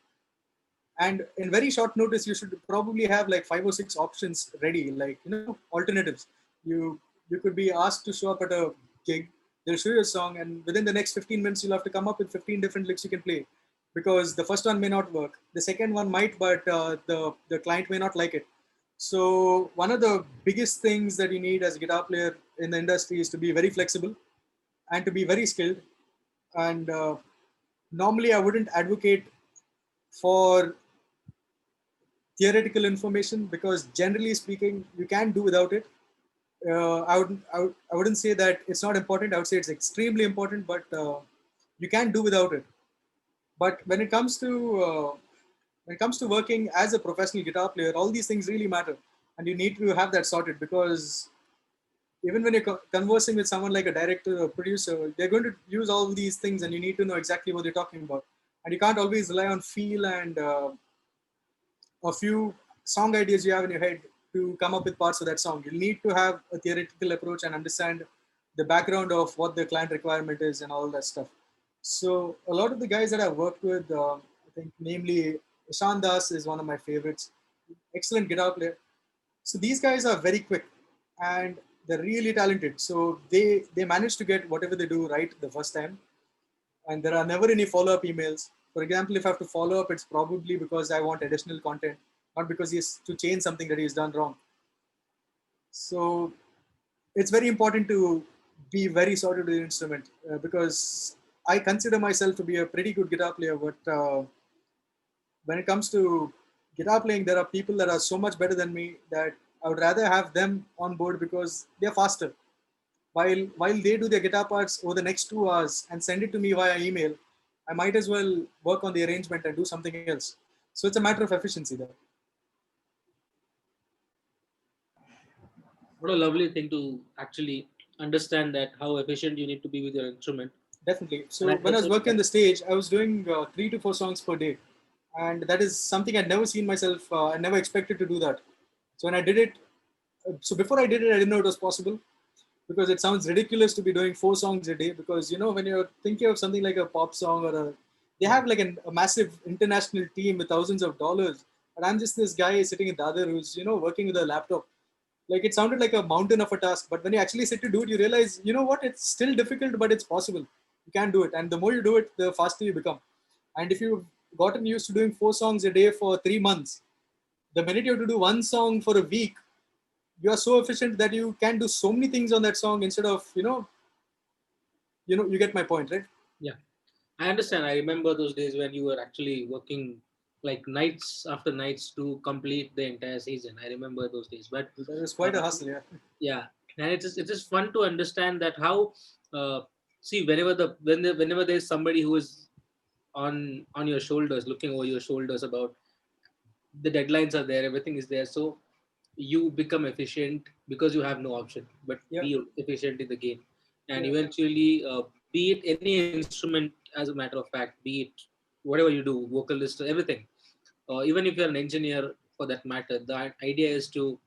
and in very short notice, you should probably have like 5 or 6 options ready, like, alternatives. You could be asked to show up at a gig. They'll show you a song, and within the next 15 minutes, you'll have to come up with 15 different licks you can play, because the first one may not work, the second one might, but the client may not like it. So one of the biggest things that you need as a guitar player in the industry is to be very flexible and to be very skilled. And normally, I wouldn't advocate for theoretical information, because generally speaking, you can do without it. I wouldn't say that it's not important. I would say it's extremely important, but you can do without it. But when it comes to working as a professional guitar player, all these things really matter, and you need to have that sorted, because even when you're conversing with someone like a director or producer, they're going to use all these things, and you need to know exactly what they're talking about. And you can't always rely on feel and a few song ideas you have in your head to come up with parts of that song. You need to have a theoretical approach and understand the background of what the client requirement is and all that stuff. So a lot of the guys that I've worked with, I think namely Ishan Das is one of my favorites. Excellent guitar player. So these guys are very quick and they're really talented. So they manage to get whatever they do right the first time, and there are never any follow-up emails. For example, if I have to follow up, it's probably because I want additional content, not because he's to change something that he's done wrong. So it's very important to be very sorted with the instrument, because I consider myself to be a pretty good guitar player, but when it comes to guitar playing, there are people that are so much better than me that I would rather have them on board because they're faster. While they do their guitar parts over the next 2 hours and send it to me via email, I might as well work on the arrangement and do something else. So it's a matter of efficiency there. What a lovely thing to actually understand that how efficient you need to be with your instrument. Definitely. And So I when I guess was working on the stage, I was doing 3 to 4 songs per day, and that is something I'd never seen myself. I never expected to do that. So when I did it, so before I did it, I didn't know it was possible, because it sounds ridiculous to be doing 4 songs a day. Because when you're thinking of something like a pop song they have like a massive international team with thousands of dollars, and I'm just this guy sitting in the other who's working with a laptop. Like, it sounded like a mountain of a task, but when you actually sit to do it, you realize, what, it's still difficult, but it's possible. You can do it, and the more you do it, the faster you become. And if you've gotten used to doing 4 songs a day for 3 months, the minute you have to do one song for a week, you are so efficient that you can do so many things on that song instead of you get my point, right? Yeah, I understand. I remember those days when you were actually working like nights after nights to complete the entire season. I remember those days. But That was quite a hustle, yeah. yeah, and it's just fun to understand that how see whenever there's somebody who is on your shoulders, looking over your shoulders, about the deadlines are there, everything is there, so you become efficient because you have no option but Yeah. be efficient in the game. And Yeah. eventually be it any instrument, as a matter of fact, be it whatever you do, vocalist, everything, even if you're an engineer for that matter, the idea is to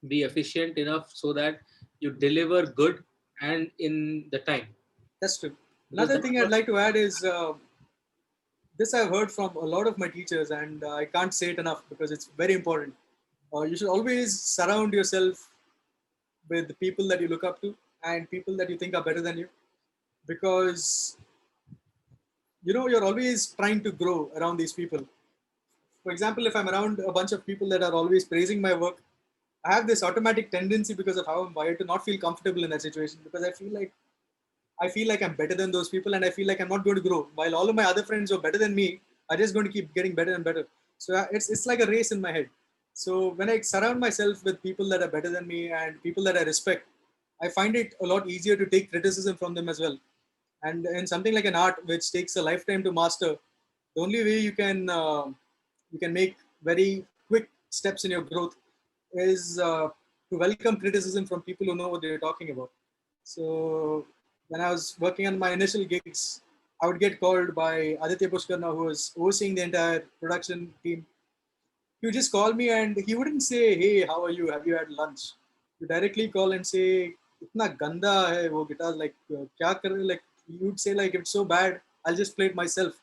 be efficient enough so that you deliver good and in the time. That's true. Because Another that's thing I'd what, like to add is this I've heard from a lot of my teachers, and I can't say it enough because it's very important. You should always surround yourself with the people that you look up to and people that you think are better than you, because you're always trying to grow around these people. For example, if I'm around a bunch of people that are always praising my work, I have this automatic tendency, because of how I'm wired, to not feel comfortable in that situation, because I feel like I'm better than those people, and I feel like I'm not going to grow. While all of my other friends who are better than me are just going to keep getting better and better. So it's like a race in my head. So when I surround myself with people that are better than me and people that I respect, I find it a lot easier to take criticism from them as well. And in something like an art which takes a lifetime to master, the only way you can make very quick steps in your growth is to welcome criticism from people who know what they're talking about. So when I was working on my initial gigs, I would get called by Aditya Pushkarna, who was overseeing the entire production team. He would just call me and he wouldn't say, "Hey, how are you? Have you had lunch?" You directly call and say, "Itna ganda hai wo guitar, like kya kar rahe?" Like you'd say, like, "It's so bad, I'll just play it myself."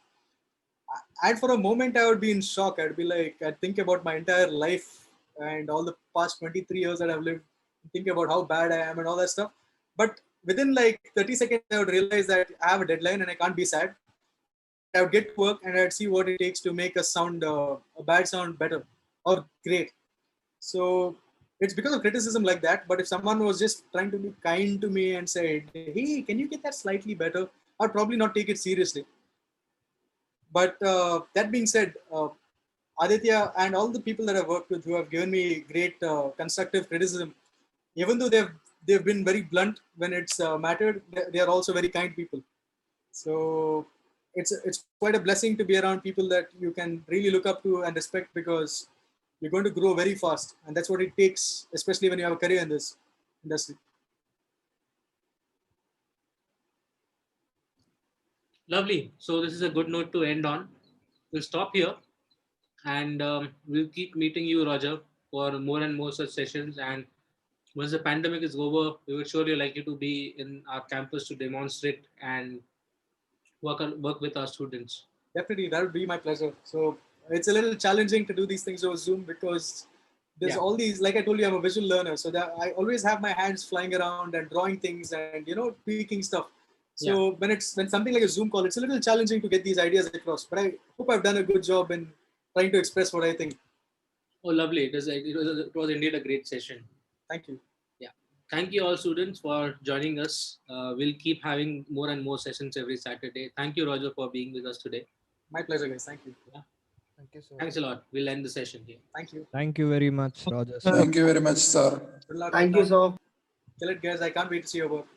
And for a moment, I would be in shock. I'd be like, I'd think about my entire life and all the past 23 years that I've lived, think about how bad I am and all that stuff. But within like 30 seconds, I would realize that I have a deadline and I can't be sad. And I would get to work and I'd see what it takes to make a bad sound better or great. So it's because of criticism like that. But if someone was just trying to be kind to me and said, "Hey, can you get that slightly better?" I'd probably not take it seriously. But that being said, Aditya and all the people that I've worked with who have given me great constructive criticism, even though they've been very blunt when it's mattered, they are also very kind people. So it's quite a blessing to be around people that you can really look up to and respect, because you're going to grow very fast, and that's what it takes, especially when you have a career in this industry. lovely. So this is a good note to end on. We'll stop here, and we'll keep meeting you, Roger, for more and more such sessions. And once the pandemic is over, we would surely like you to be in our campus to demonstrate and work with our students. Definitely, that would be my pleasure. So it's a little challenging to do these things over Zoom, because there's Yeah. all these, like I told you, I'm a visual learner. So that I always have my hands flying around and drawing things and, tweaking stuff. So Yeah. when something like a Zoom call, it's a little challenging to get these ideas across. But I hope I've done a good job in trying to express what I think. Oh, lovely. It was indeed a great session. Thank you. Yeah. Thank you all students for joining us. We'll keep having more and more sessions every Saturday. Thank you, Roger, for being with us today. My pleasure, guys. Thank you. Yeah. Thank you so Thanks a lot. We'll end the session here. Thank you. Thank you very much, Roger sir. Thank you very much, sir. Good luck. Thank you so Kill it, guys. I can't wait to see your work.